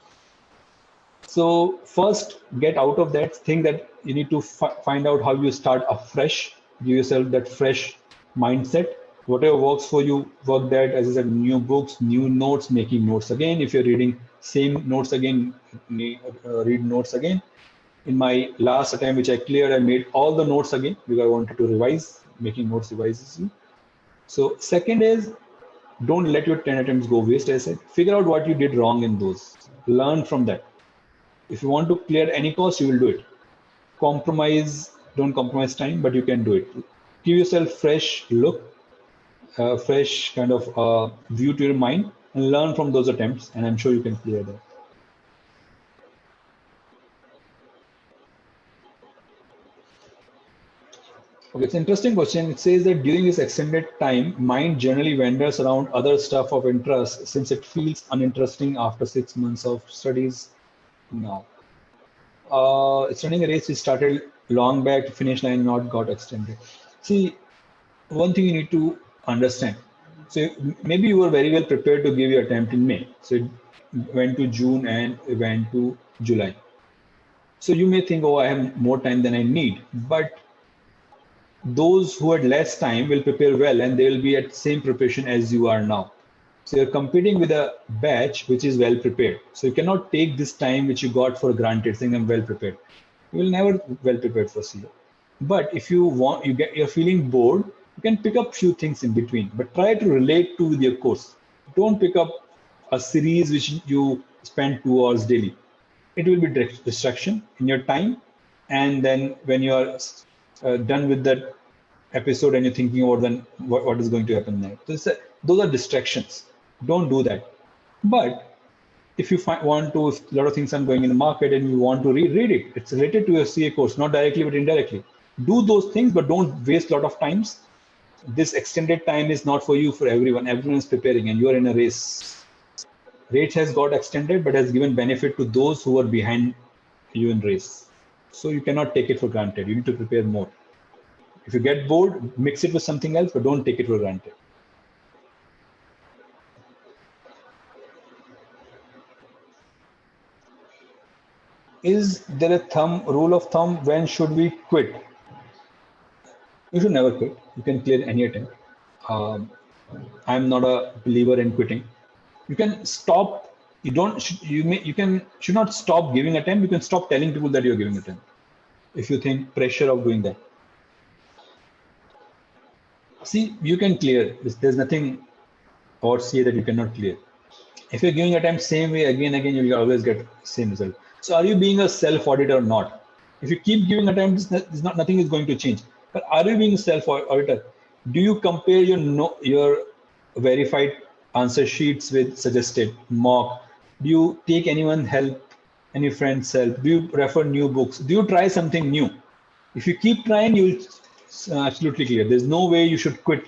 So first, get out of that. Think that you need to find out how you start afresh. Give yourself that fresh mindset. Whatever works for you, work that. As I said, new books, new notes, making notes again. If you're reading same notes again, read notes again. In my last attempt, which I cleared, I made all the notes again because I wanted to revise. Making notes revises you. So second is, don't let your 10 attempts go waste. As I said, figure out what you did wrong in those. Learn from that. If you want to clear any cost, you will do it. Don't compromise time, but you can do it. Give yourself fresh look, fresh kind of view to your mind, and learn from those attempts, and I'm sure you can clear that. Okay, it's an interesting question. It says that during this extended time, mind generally wanders around other stuff of interest since it feels uninteresting after 6 months of studies now. It's running a race which started long back, finish line not got extended. See, one thing you need to understand. So maybe you were very well prepared to give your attempt in May. So it went to June and it went to July. So you may think, oh, I have more time than I need. But those who had less time will prepare well and they will be at same preparation as you are now. So you're competing with a batch which is well prepared. So you cannot take this time which you got for granted, saying I'm well prepared. You will never well prepared for CA. But if you want, you're feeling bored, you can pick up few things in between, but try to relate to your course. Don't pick up a series which you spend 2 hours daily. It will be distraction in your time. And then when you're done with that episode and you're thinking about then what is going to happen next. Those are distractions. Don't do that. But if you want to, if a lot of things are going in the market and you want to read it, it's related to your CA course, not directly but indirectly. Do those things, but don't waste a lot of times. This extended time is not for you, for everyone. Everyone is preparing and you are in a race. Race has got extended, but has given benefit to those who are behind you in race. So you cannot take it for granted. You need to prepare more. If you get bored, mix it with something else, but don't take it for granted. Is there a rule of thumb, when should we quit? You should never quit. You can clear any attempt. I'm not a believer in quitting. You can stop. Should not stop giving attempt. You can stop telling people that you're giving attempt if you think pressure of doing that. See, you can clear. There's nothing or CA that you cannot clear. If you're giving attempt same way again, you'll always get same result. So are you being a self-auditor or not? If you keep giving attempts, nothing is going to change. But are you being self-auditor? Do you compare your verified answer sheets with suggested mock? Do you take anyone's help, any friend's help? Do you refer new books? Do you try something new? If you keep trying, you'll absolutely clear. There's no way you should quit.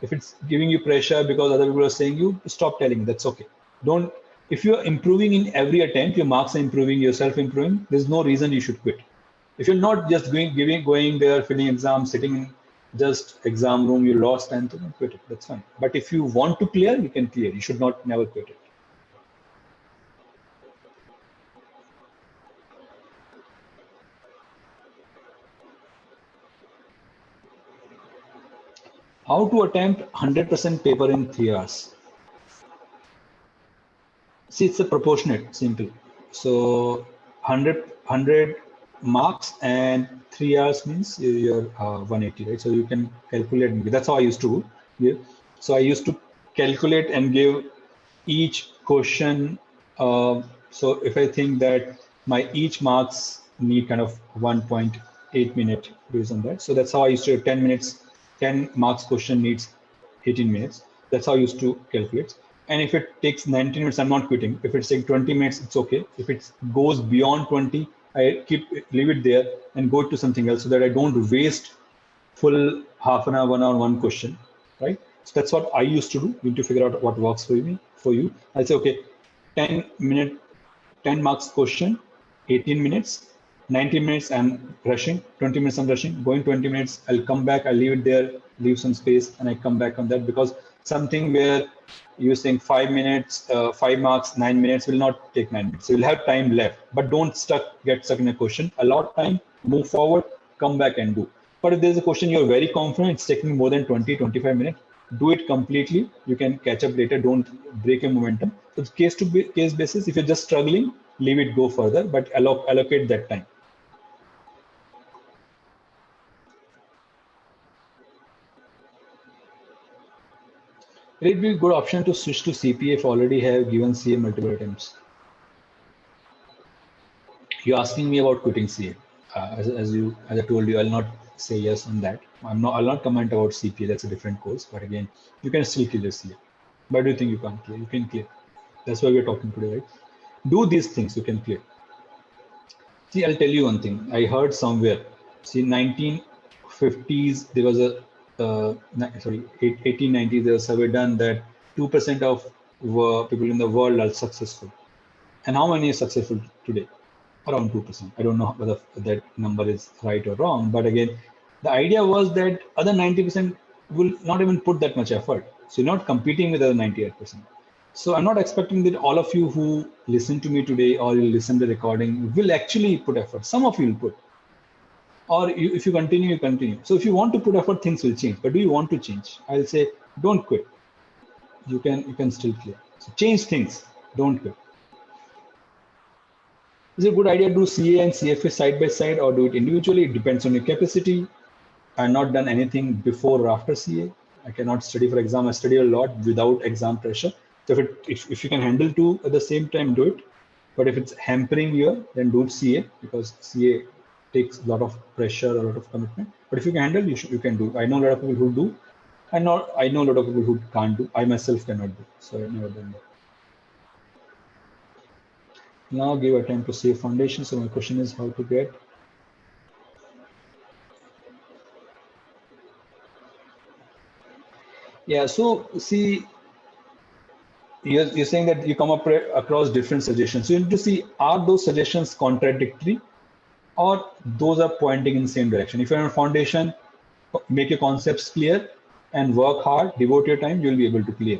If it's giving you pressure because other people are saying you, stop telling. That's okay. Don't. If you're improving in every attempt, your marks are improving, yourself improving. There's no reason you should quit. If you're not just going there, filling exams, sitting in just exam room, you lost and quit it. That's fine. But if you want to clear, you can clear. You should not never quit it. How to attempt 100% paper in 3 hours? See, it's a proportionate, simple. So 100 marks and 3 hours means you're 180, right? So you can calculate. That's how I used to give. So I used to calculate and give each question. So if I think that my each marks need kind of 1.8 minute based on that. So that's how I used to 10 minutes, 10 marks question needs 18 minutes. That's how I used to calculate. And if it takes 90 minutes, I'm not quitting. If it's taking 20 minutes, it's okay. If it goes beyond 20, I leave it there and go to something else so that I don't waste full half an hour, 1 hour, one question, right? So that's what I used to do. You need to figure out what works for me. For you, I'll say, okay, 10 marks question, 18 minutes, 90 minutes I'm rushing, 20 minutes I'm rushing, going 20 minutes, I'll come back, I'll leave it there, leave some space, and I come back on that, because something where you're saying 5 minutes, 5 marks, 9 minutes will not take 9 minutes. So you'll have time left, but don't get stuck in a question. Allot time, move forward, come back and do. But if there's a question you're very confident, it's taking more than 20, 25 minutes, do it completely. You can catch up later. Don't break your momentum. So case to case basis, if you're just struggling, leave it go further, but allocate that time. Will it be a good option to switch to CPA if already have given CA multiple attempts? You're asking me about quitting CA. As I told you, I'll not say yes on that. I'll not comment about CPA. That's a different course. But again, you can still clear CA. But do you think you can't clear? You can clear. That's why we're talking today, right? Do these things, you can clear. See, I'll tell you one thing. I heard somewhere. See, 1950s there was a 1890s there was a survey done that 2% of people in the world are successful. And how many are successful today? Around 2%. I don't know whether that number is right or wrong, but again, the idea was that other 90% will not even put that much effort. So you're not competing with other 98%. So I'm not expecting that all of you who listen to me today or you listen to the recording will actually put effort. Some of you will put. Or if you continue, you continue. So if you want to put effort, things will change. But do you want to change? I'll say, don't quit. You can still clear. So change things. Don't quit. Is it a good idea to do CA and CFA side by side or do it individually? It depends on your capacity. I've not done anything before or after CA. I cannot study for exam. I study a lot without exam pressure. So if you can handle two at the same time, do it. But if it's hampering you, then do CA, because CA takes a lot of pressure, a lot of commitment. But if you can handle, you can do. I know a lot of people who do. I know a lot of people who can't do. I myself cannot do. So I've never done that. Now give attempt to CA foundation. So my question is how to get. Yeah, so see, you're saying that you come up across different suggestions. So you need to see, are those suggestions contradictory or those are pointing in the same direction? If you're on a foundation, make your concepts clear and work hard, devote your time, you'll be able to clear.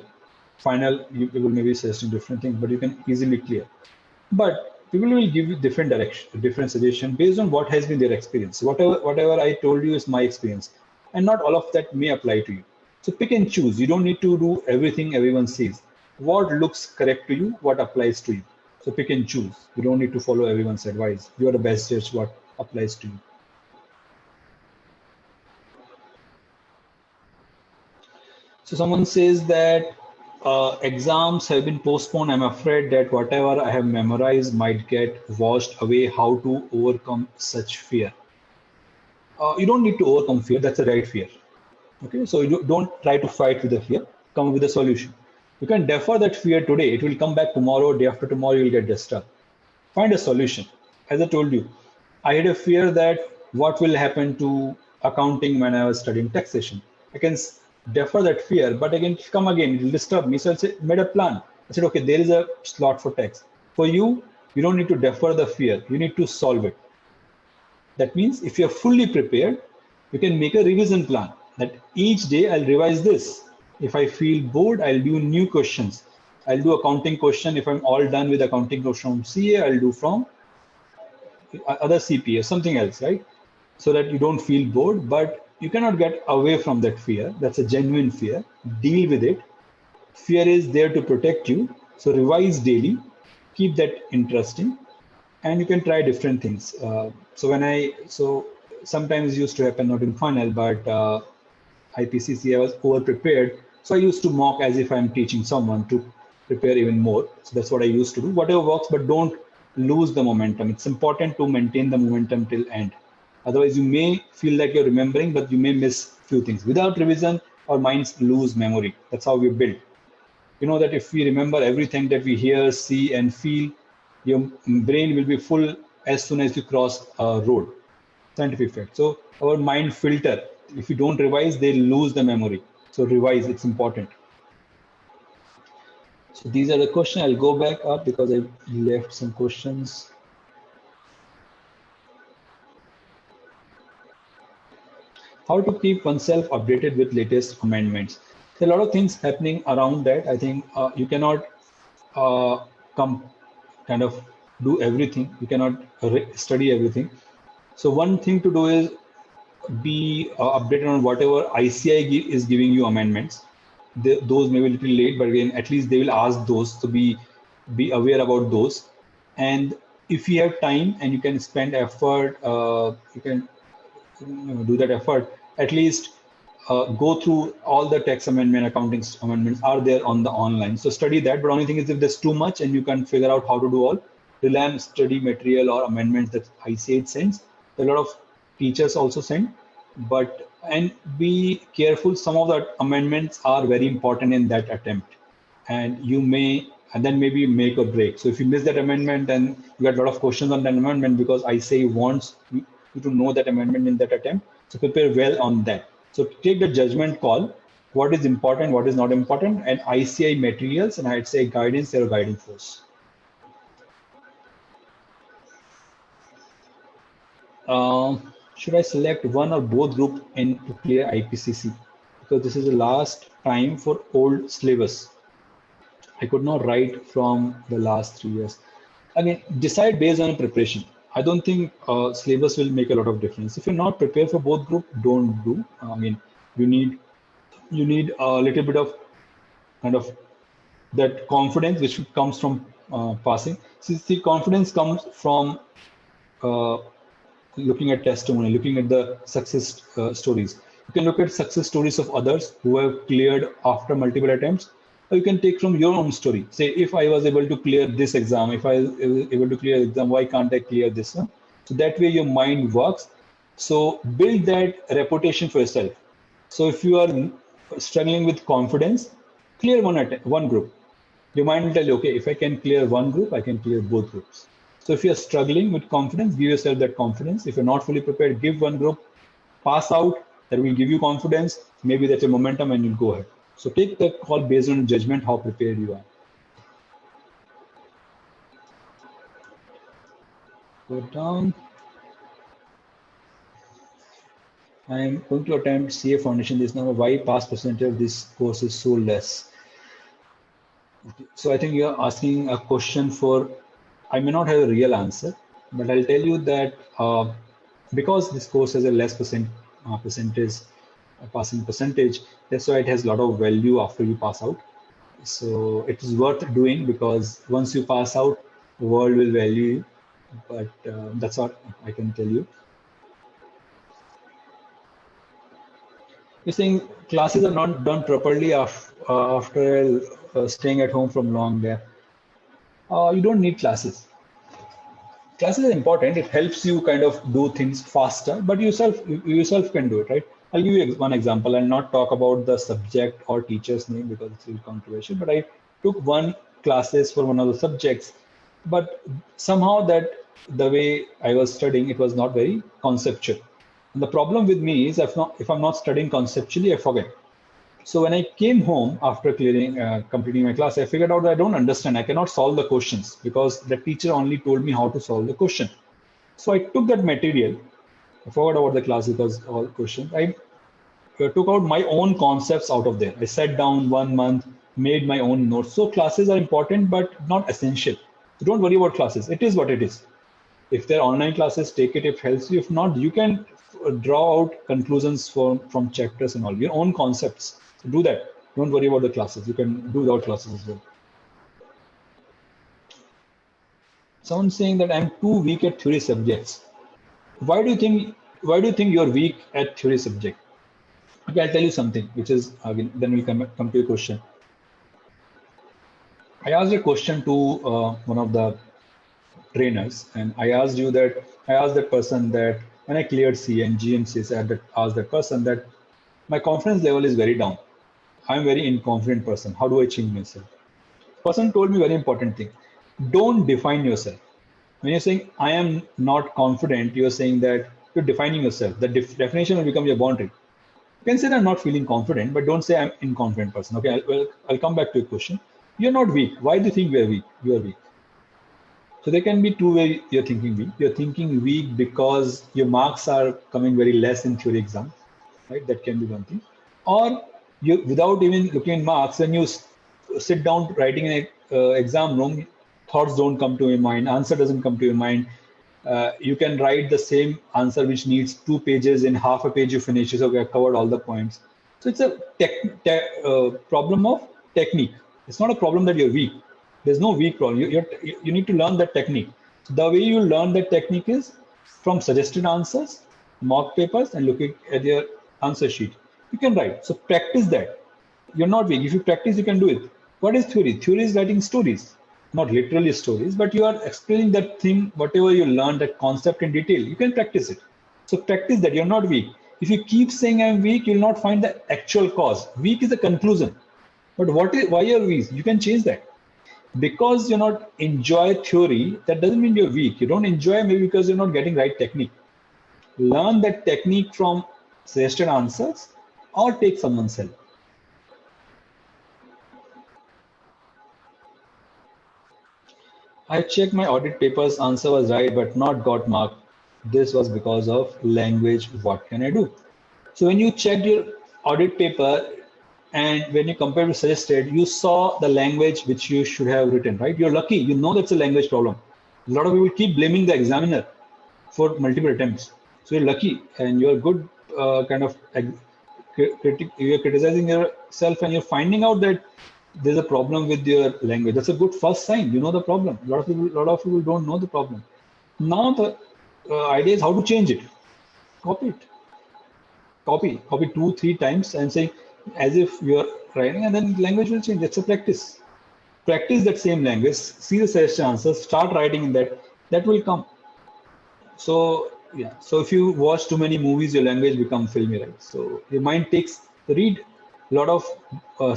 Final, you will maybe suggesting different things, but you can easily clear. But people will give you different direction, different suggestion based on what has been their experience. Whatever I told you is my experience, and not all of that may apply to you. So pick and choose. You don't need to do everything everyone says. What looks correct to you, what applies to you. So pick and choose. You don't need to follow everyone's advice. You are the best judge what applies to you. So someone says that exams have been postponed. I'm afraid that whatever I have memorized might get washed away. How to overcome such fear? You don't need to overcome fear. That's the right fear. Okay, so you don't try to fight with the fear. Come with a solution. You can defer that fear today. It will come back tomorrow, day after tomorrow, you'll get disturbed. Find a solution. As I told you, I had a fear that what will happen to accounting when I was studying taxation. I can defer that fear, but again, it will come again, it will disturb me. So I said, made a plan. I said, okay, there is a slot for tax. For you, you don't need to defer the fear. You need to solve it. That means if you're fully prepared, you can make a revision plan that each day I'll revise this. If I feel bored, I'll do new questions. I'll do accounting question. If I'm all done with accounting question from CA, I'll do from other CPA, something else, right? So that you don't feel bored, but you cannot get away from that fear. That's a genuine fear. Deal with it. Fear is there to protect you. So revise daily, keep that interesting, and you can try different things. So sometimes it used to happen, not in final, but IPCC, I was over prepared. So I used to mock as if I'm teaching someone to prepare even more. So that's what I used to do. Whatever works, but don't lose the momentum. It's important to maintain the momentum till end. Otherwise, you may feel like you're remembering, but you may miss few things. Without revision, our minds lose memory. That's how we build. You know that if we remember everything that we hear, see, and feel, your brain will be full as soon as you cross a road. Scientific fact. So our mind filter. If you don't revise, they lose the memory. So revise. It's important. So these are the questions. I'll go back up because I left some questions. How to keep oneself updated with latest amendments. There are a lot of things happening around that. I think you cannot come kind of do everything. You cannot study everything. So one thing to do is be updated on whatever ICI is giving you amendments. Those may be a little late, but again, at least they will ask those to be aware about those. And if you have time and you can spend effort, you can do that effort. At least go through all the tax amendment, accounting amendments are there on the online. So study that. But only thing is if there's too much and you can't figure out how to do all, rely on study material or amendments that ICI sends. A lot of teachers also send, but and be careful. Some of the amendments are very important in that attempt, and you may and then maybe make or break. So if you miss that amendment, then you get a lot of questions on that amendment because ICI wants you to know that amendment in that attempt. So prepare well on that. So take the judgment call. What is important, what is not important, and ICI materials, and I'd say guidance, their guiding force. Should I select one or both group in to clear IPCC? Because this is the last time for old syllabus. I could not write from the last 3 years. Again, decide based on preparation. I don't think syllabus will make a lot of difference. If you're not prepared for both group, don't do. I mean, you need a little bit of kind of that confidence which comes from passing. See, confidence comes from uh, looking at testimony, looking at the success stories. You can look at success stories of others who have cleared after multiple attempts, or you can take from your own story. Say, if I was able to clear this exam, if I was able to clear the exam, why can't I clear this one? So that way your mind works. So build that reputation for yourself. So if you are struggling with confidence, clear one group. Your mind will tell you, okay, if I can clear one group, I can clear both groups. So if you're struggling with confidence, give yourself that confidence. If you're not fully prepared, give one group, pass out, that will give you confidence. Maybe that's a momentum and you'll go ahead. So take the call based on judgment, how prepared you are. Go down. I'm going to attempt CA Foundation this now. Why pass percentage of this course is so less? So I think you're asking a question for, I may not have a real answer, but I'll tell you that because this course has a less passing percentage, that's why it has a lot of value after you pass out. So it is worth doing because once you pass out, the world will value you. But that's what I can tell you. You're saying classes are not done properly after staying at home from long gap. You don't need classes. Classes are important. It helps you kind of do things faster, but yourself can do it, right? I'll give you one example. I'll not talk about the subject or teacher's name because it's really controversial, but I took one classes for one of the subjects, but somehow that the way I was studying, it was not very conceptual. And the problem with me is if I'm not studying conceptually, I forget. So when I came home after completing my class, I figured out that I don't understand. I cannot solve the questions because the teacher only told me how to solve the question. So I took that material. I forgot about the class because all questions. I took out my own concepts out of there. I sat down 1 month, made my own notes. So classes are important, but not essential. So don't worry about classes. It is what it is. If they're online classes, take it if it helps you. If not, you can draw out conclusions from chapters and all, your own concepts. So do that. Don't worry about the classes. You can do without classes as well. Someone saying that I'm too weak at theory subjects. Why do you think you're weak at theory subject? Okay, I'll tell you something, which is again, then we come to your question. I asked a question to one of the trainers, and I asked that person that when I cleared C and GMCs, I asked that person that My confidence level is very down. I'm a very inconfident person. How do I change myself? Person told me very important thing. Don't define yourself. When you're saying I am not confident, you're saying that you're defining yourself. The definition will become your boundary. You can say that I'm not feeling confident, but don't say I'm inconfident person. Okay, I'll come back to your question. You're not weak. Why do you think we are weak? You are weak. So there can be two ways you're thinking weak. You're thinking weak because your marks are coming very less in theory exams, right? That can be one thing. Or you, without even looking at marks, when you sit down writing an exam room, thoughts don't come to your mind, answer doesn't come to your mind. You can write the same answer which needs 2 pages in half a page you finish. So we have covered all the points. So it's a problem of technique. It's not a problem that you're weak. There's no weak problem. You need to learn that technique. So the way you learn that technique is from suggested answers, mock papers, and looking at your answer sheet. You can write. So practice that. You're not weak. If you practice, you can do it. What is theory? Theory is writing stories, not literally stories, but you are explaining that thing, whatever you learned, that concept in detail. You can practice it. So practice that. You're not weak. If you keep saying I'm weak, you'll not find the actual cause. Weak is a conclusion. But why you're weak? You can change that. Because you're not enjoy theory, that doesn't mean you're weak. You don't enjoy maybe because you're not getting right technique. Learn that technique from suggested answers or take someone's help. I checked my audit papers, answer was right, but not got marked. This was because of language. What can I do? So when you checked your audit paper and when you compared with suggested, you saw the language which you should have written, right? You're lucky. You know that's a language problem. A lot of people keep blaming the examiner for multiple attempts. So you're lucky and you're good kind of you're criticizing yourself and you're finding out that there's a problem with your language. That's a good first sign. You know the problem. A lot of people don't know the problem. Now the idea is how to change it. Copy it. Copy 2-3 times and say as if you're writing, and then language will change. It's a practice. Practice that same language. See the suggested answers. Start writing in that. That will come. So yeah. So if you watch too many movies, your language becomes filmy, right? So your mind takes read a lot of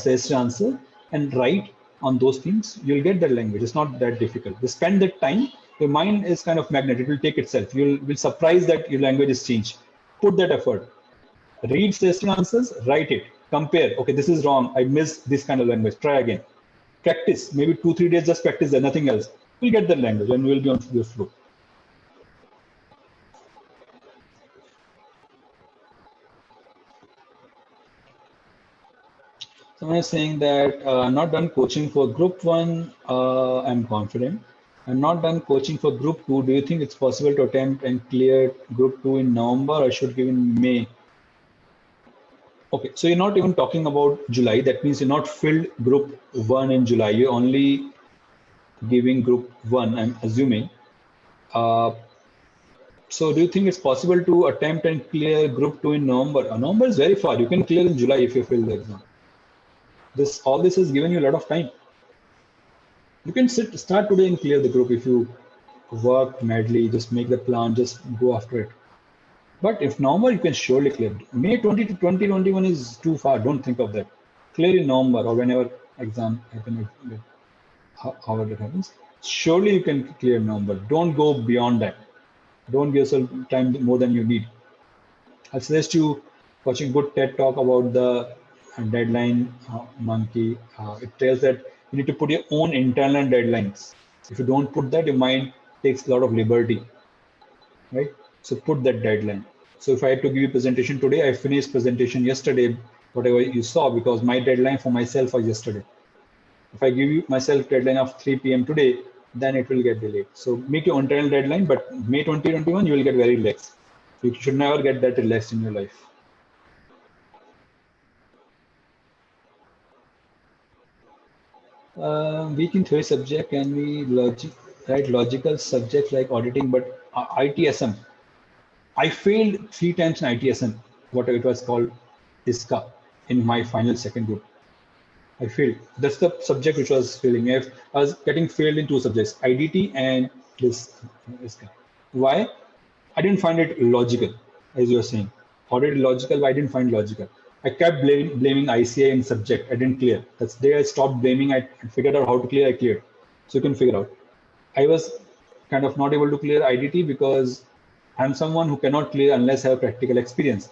suggested answer and write on those things. You'll get that language. It's not that difficult. Just spend that time. Your mind is kind of magnet. It will take itself. You'll be surprised that your language is changed. Put that effort. Read suggested answers. Write it. Compare. Okay, this is wrong. I missed this kind of language. Try again. Practice. Maybe 2-3 days. Just practice there. Nothing else. You'll get that language and we'll be on your flow. Someone is saying that not done coaching for group one, I'm confident. I'm not done coaching for group two. Do you think it's possible to attempt and clear group two in November or should give in May? Okay, so you're not even talking about July. That means you're not filled group one in July. You're only giving group one, I'm assuming. So do you think it's possible to attempt and clear group two in November? November is very far. You can clear in July if you fill the exam. All this has given you a lot of time. You can start today and clear the group if you work madly, just make the plan, just go after it. But if November, you can surely clear it. May 20 to 2021 is too far. Don't think of that. Clear in November or whenever exam happens, however it happens. Surely you can clear in November. Don't go beyond that. Don't give yourself time more than you need. I suggest you watching good TED talk about the deadline monkey. It tells that you need to put your own internal deadlines. If you don't put that, your mind takes a lot of liberty, right? So put that deadline. So if I had to give you presentation today, I finished presentation yesterday, whatever you saw, because my deadline for myself was yesterday. If I give you myself deadline of 3 p.m. today, then it will get delayed. So make your internal deadline, but May 2021, you will get very relaxed. You should never get that relaxed in your life. Weak in theory subject, can we write logical subjects like auditing, but ITSM. I failed 3 times in ITSM, whatever it was called, ISCA, in my final second group. I failed. That's the subject which was failing. I was getting failed in 2 subjects, IDT and this ISCA. Why? I didn't find it logical, as you're saying. Audit logical, but I didn't find logical. I kept blaming ICI in subject. I didn't clear. That's the day I stopped blaming. I figured out how to clear. I cleared. So you can figure out. I was kind of not able to clear IDT because I'm someone who cannot clear unless I have practical experience.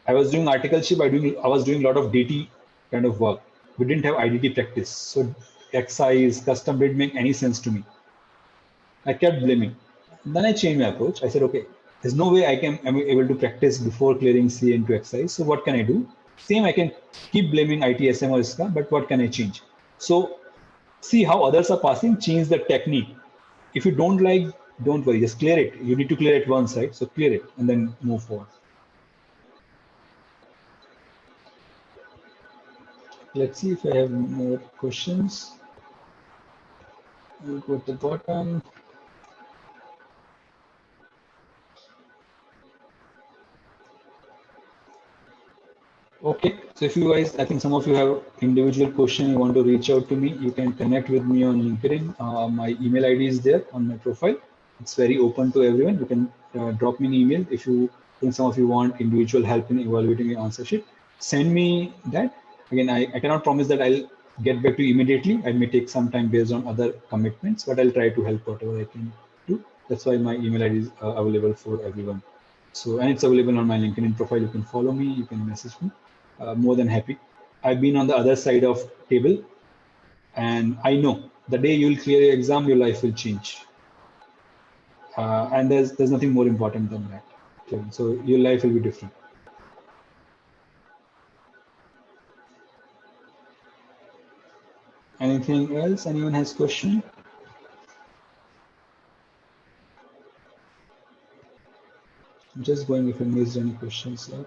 I was doing articleship. I was doing a lot of DT kind of work. We didn't have IDT practice. So excise, custom didn't make any sense to me. I kept blaming. Then I changed my approach. I said, okay, there's no way I'm able to practice before clearing CA into excise. So what can I do? Same, I can keep blaming ITSM or ISKA, but what can I change? So see how others are passing, change the technique. If you don't like, don't worry, just clear it. You need to clear it once, right? So clear it and then move forward. Let's see if I have more questions. We'll go to the bottom. Okay, so if you guys, I think some of you have individual question you want to reach out to me, you can connect with me on LinkedIn. My email ID is there on my profile. It's very open to everyone. You can drop me an email if you think some of you want individual help in evaluating your answer sheet. Send me that. Again, I cannot promise that I'll get back to you immediately. I may take some time based on other commitments, but I'll try to help whatever I can do. That's why my email ID is available for everyone. So, and it's available on my LinkedIn profile. You can follow me, you can message me. More than happy. I've been on the other side of table, and I know the day you'll clear your exam, your life will change. And there's nothing more important than that. Okay? So your life will be different. Anything else? Anyone has question? I'm just going if I missed any questions here.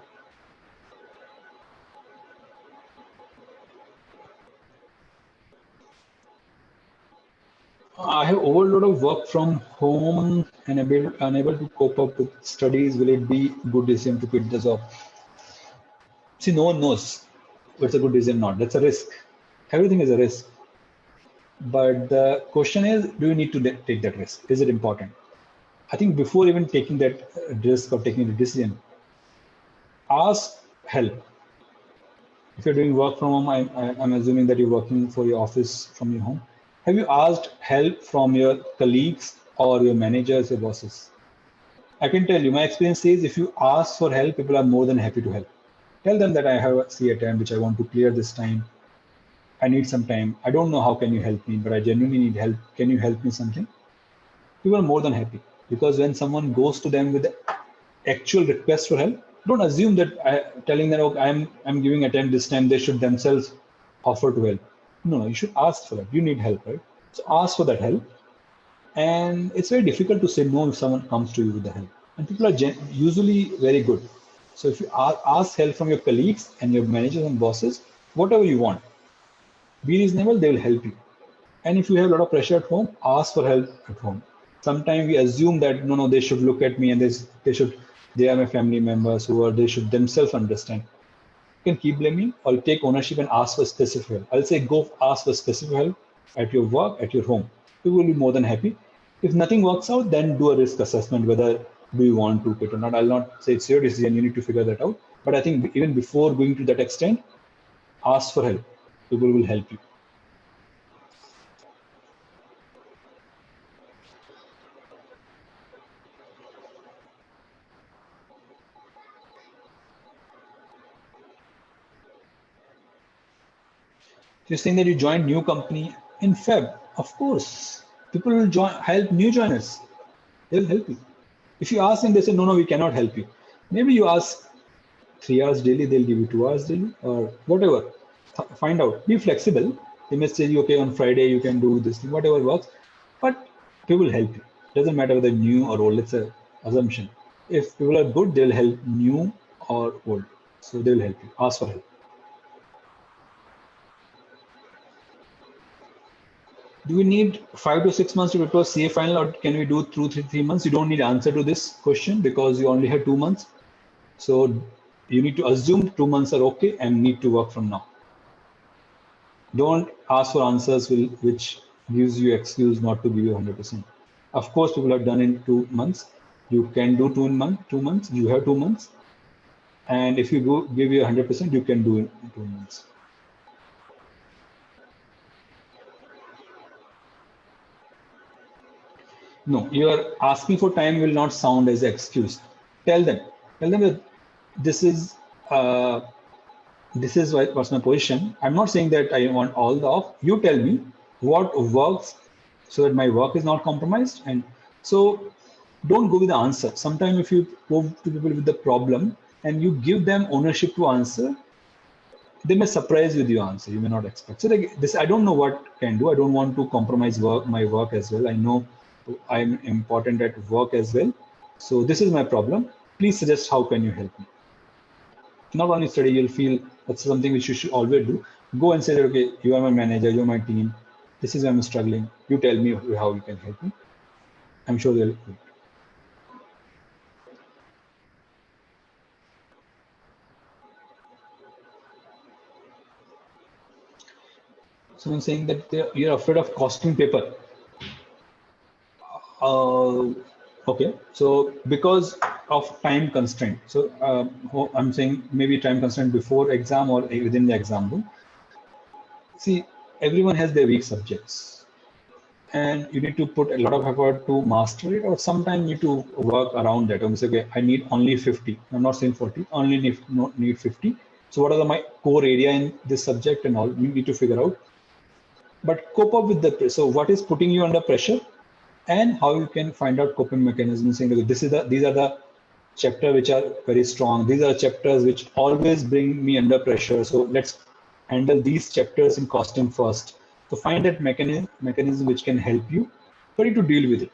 I have overload of work from home and unable to cope up with studies. Will it be good decision to quit the job? See, no one knows what's a good decision or not. That's a risk. Everything is a risk. But the question is, do you need to take that risk? Is it important? I think before even taking that risk of taking the decision, ask help. If you're doing work from home, I'm assuming that you're working for your office from your home. Have you asked help from your colleagues or your managers, your bosses? I can tell you, my experience says if you ask for help, people are more than happy to help. Tell them that I have a CA attempt which I want to clear this time. I need some time. I don't know how can you help me, but I genuinely need help. Can you help me something? People are more than happy because when someone goes to them with the actual request for help, don't assume that telling them, okay, I'm giving attempt this time, they should themselves offer to help. No, you should ask for that. You need help, right? So ask for that help. And it's very difficult to say no if someone comes to you with the help. And people are usually very good. So if you ask help from your colleagues and your managers and bosses, whatever you want, be reasonable, they will help you. And if you have a lot of pressure at home, ask for help at home. Sometimes we assume that no, they should look at me and they are my family members they should themselves understand. You can keep blaming or take ownership and ask for specific help. I'll say go ask for specific help at your work, at your home. You will be more than happy. If nothing works out, then do a risk assessment whether do you want to quit or not. I'll not say it's your decision, you need to figure that out. But I think even before going to that extent, ask for help. People will help you. You're saying that you joined new company in Feb. Of course, people will help new joiners. They'll help you. If you ask them, they say, no, we cannot help you. Maybe you ask 3 hours daily, they'll give you 2 hours daily or whatever. Find out. Be flexible. They may say, okay, on Friday you can do this thing, whatever works. But people will help you. Doesn't matter whether new or old. It's an assumption. If people are good, they'll help new or old. So they'll help you. Ask for help. Do we need 5 to 6 months to prepare CA final, or can we do 3 months? You don't need answer to this question because you only have 2 months. So you need to assume 2 months are okay and need to work from now. Don't ask for answers which gives you excuse not to give you 100%. Of course, people are done in 2 months. You can do 2 months. You have 2 months. And if you give you 100%, you can do it in 2 months. No, your asking for time will not sound as an excuse. Tell them that this is uh, what's my position. I'm not saying that I want all the off. You tell me what works so that my work is not compromised. And so don't go with the answer. Sometimes if you go to people with the problem and you give them ownership to answer, they may surprise with your answer. You may not expect. So like this, I don't know what can do. I don't want to compromise my work as well. I know I'm important at work as well. So this is my problem. Please suggest how can you help me. Not only study, you'll feel that's something which you should always do. Go and say, okay, you are my manager, you're my team. This is where I'm struggling. You tell me how you can help me. I'm sure they'll help. So I'm saying that you're afraid of costing paper. Uh, okay, so because of time constraint. So I'm saying maybe time constraint before exam or within the exam room. See, everyone has their weak subjects, and you need to put a lot of effort to master it, or sometimes you need to work around that. I'm saying, okay, I need only 50. I'm not saying 40. Only need 50. So what are my core area in this subject and all? You need to figure out. But cope up with the so what is putting you under pressure, and how you can find out coping mechanisms. Saying, okay, these are the chapters which are very strong. These are chapters which always bring me under pressure. So let's handle these chapters in costing first. So find that mechanism which can help you for you to deal with it.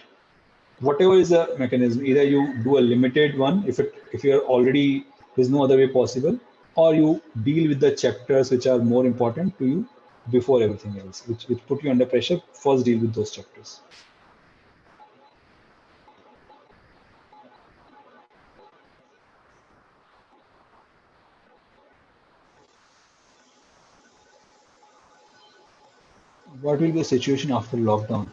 Whatever is a mechanism, either you do a limited one if you're already there's no other way possible, or you deal with the chapters which are more important to you before everything else, which put you under pressure. First deal with those chapters. What will be the situation after lockdown?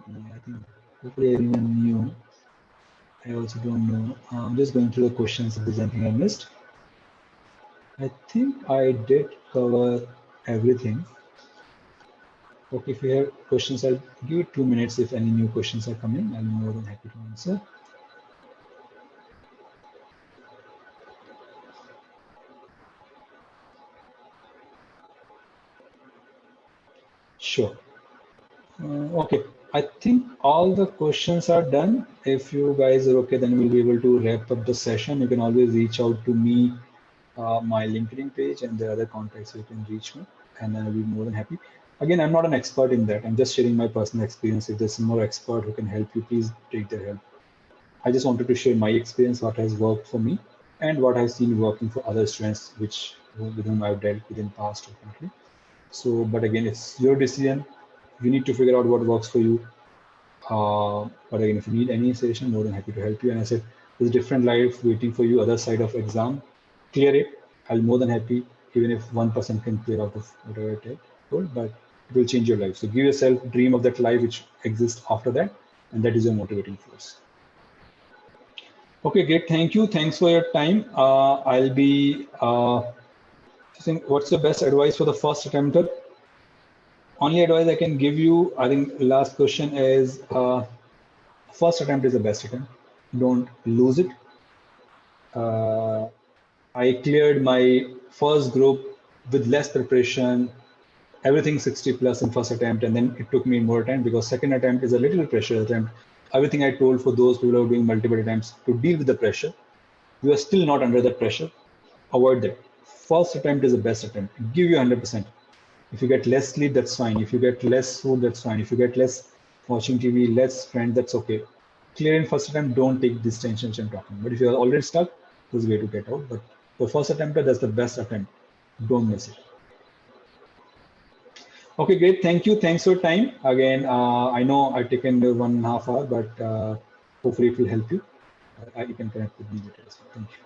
Yeah, I think hopefully everyone knew. I also don't know. I'm just going through the questions if there's anything I missed. I think I did cover everything. Okay, if you have questions, I'll give you 2 minutes. If any new questions are coming, I'll be more than happy to answer. Sure. Okay, I think all the questions are done. If you guys are okay, then we'll be able to wrap up the session. You can always reach out to me, my LinkedIn page, and the other contacts you can reach me, and I'll be more than happy. Again, I'm not an expert in that. I'm just sharing my personal experience. If there's some more expert who can help you, please take their help. I just wanted to share my experience, what has worked for me, and what I've seen working for other students, with whom I've dealt with in past recently. So, but again, it's your decision. You need to figure out what works for you. But again, if you need any suggestion, more than happy to help you. And I said, there's different life waiting for you, other side of exam. Clear it. I'll more than happy, even if 1% can clear out of whatever I told, but it will change your life. So give yourself dream of that life which exists after that, and that is your motivating force. Okay, great. Thank you. Thanks for your time. I'll be saying, what's the best advice for the first attempter? Only advice I can give you, I think last question is, first attempt is the best attempt. Don't lose it. I cleared my first group with less preparation, everything 60 plus in first attempt, and then it took me more time because second attempt is a little pressure attempt. Everything I told for those people who are doing multiple attempts to deal with the pressure, you are still not under that pressure. Avoid that. First attempt is the best attempt. Give you 100%. If you get less sleep, that's fine. If you get less food, that's fine. If you get less watching TV, less friends, that's okay. Clear in first attempt, don't take this tension I'm talking. But if you're already stuck, there's a way to get out. But for first attempt, that's the best attempt. Don't miss it. Okay, great. Thank you. Thanks for your time. Again, I know I've taken 1.5 hours, but hopefully it will help you. You can connect with me later as well. Thank you.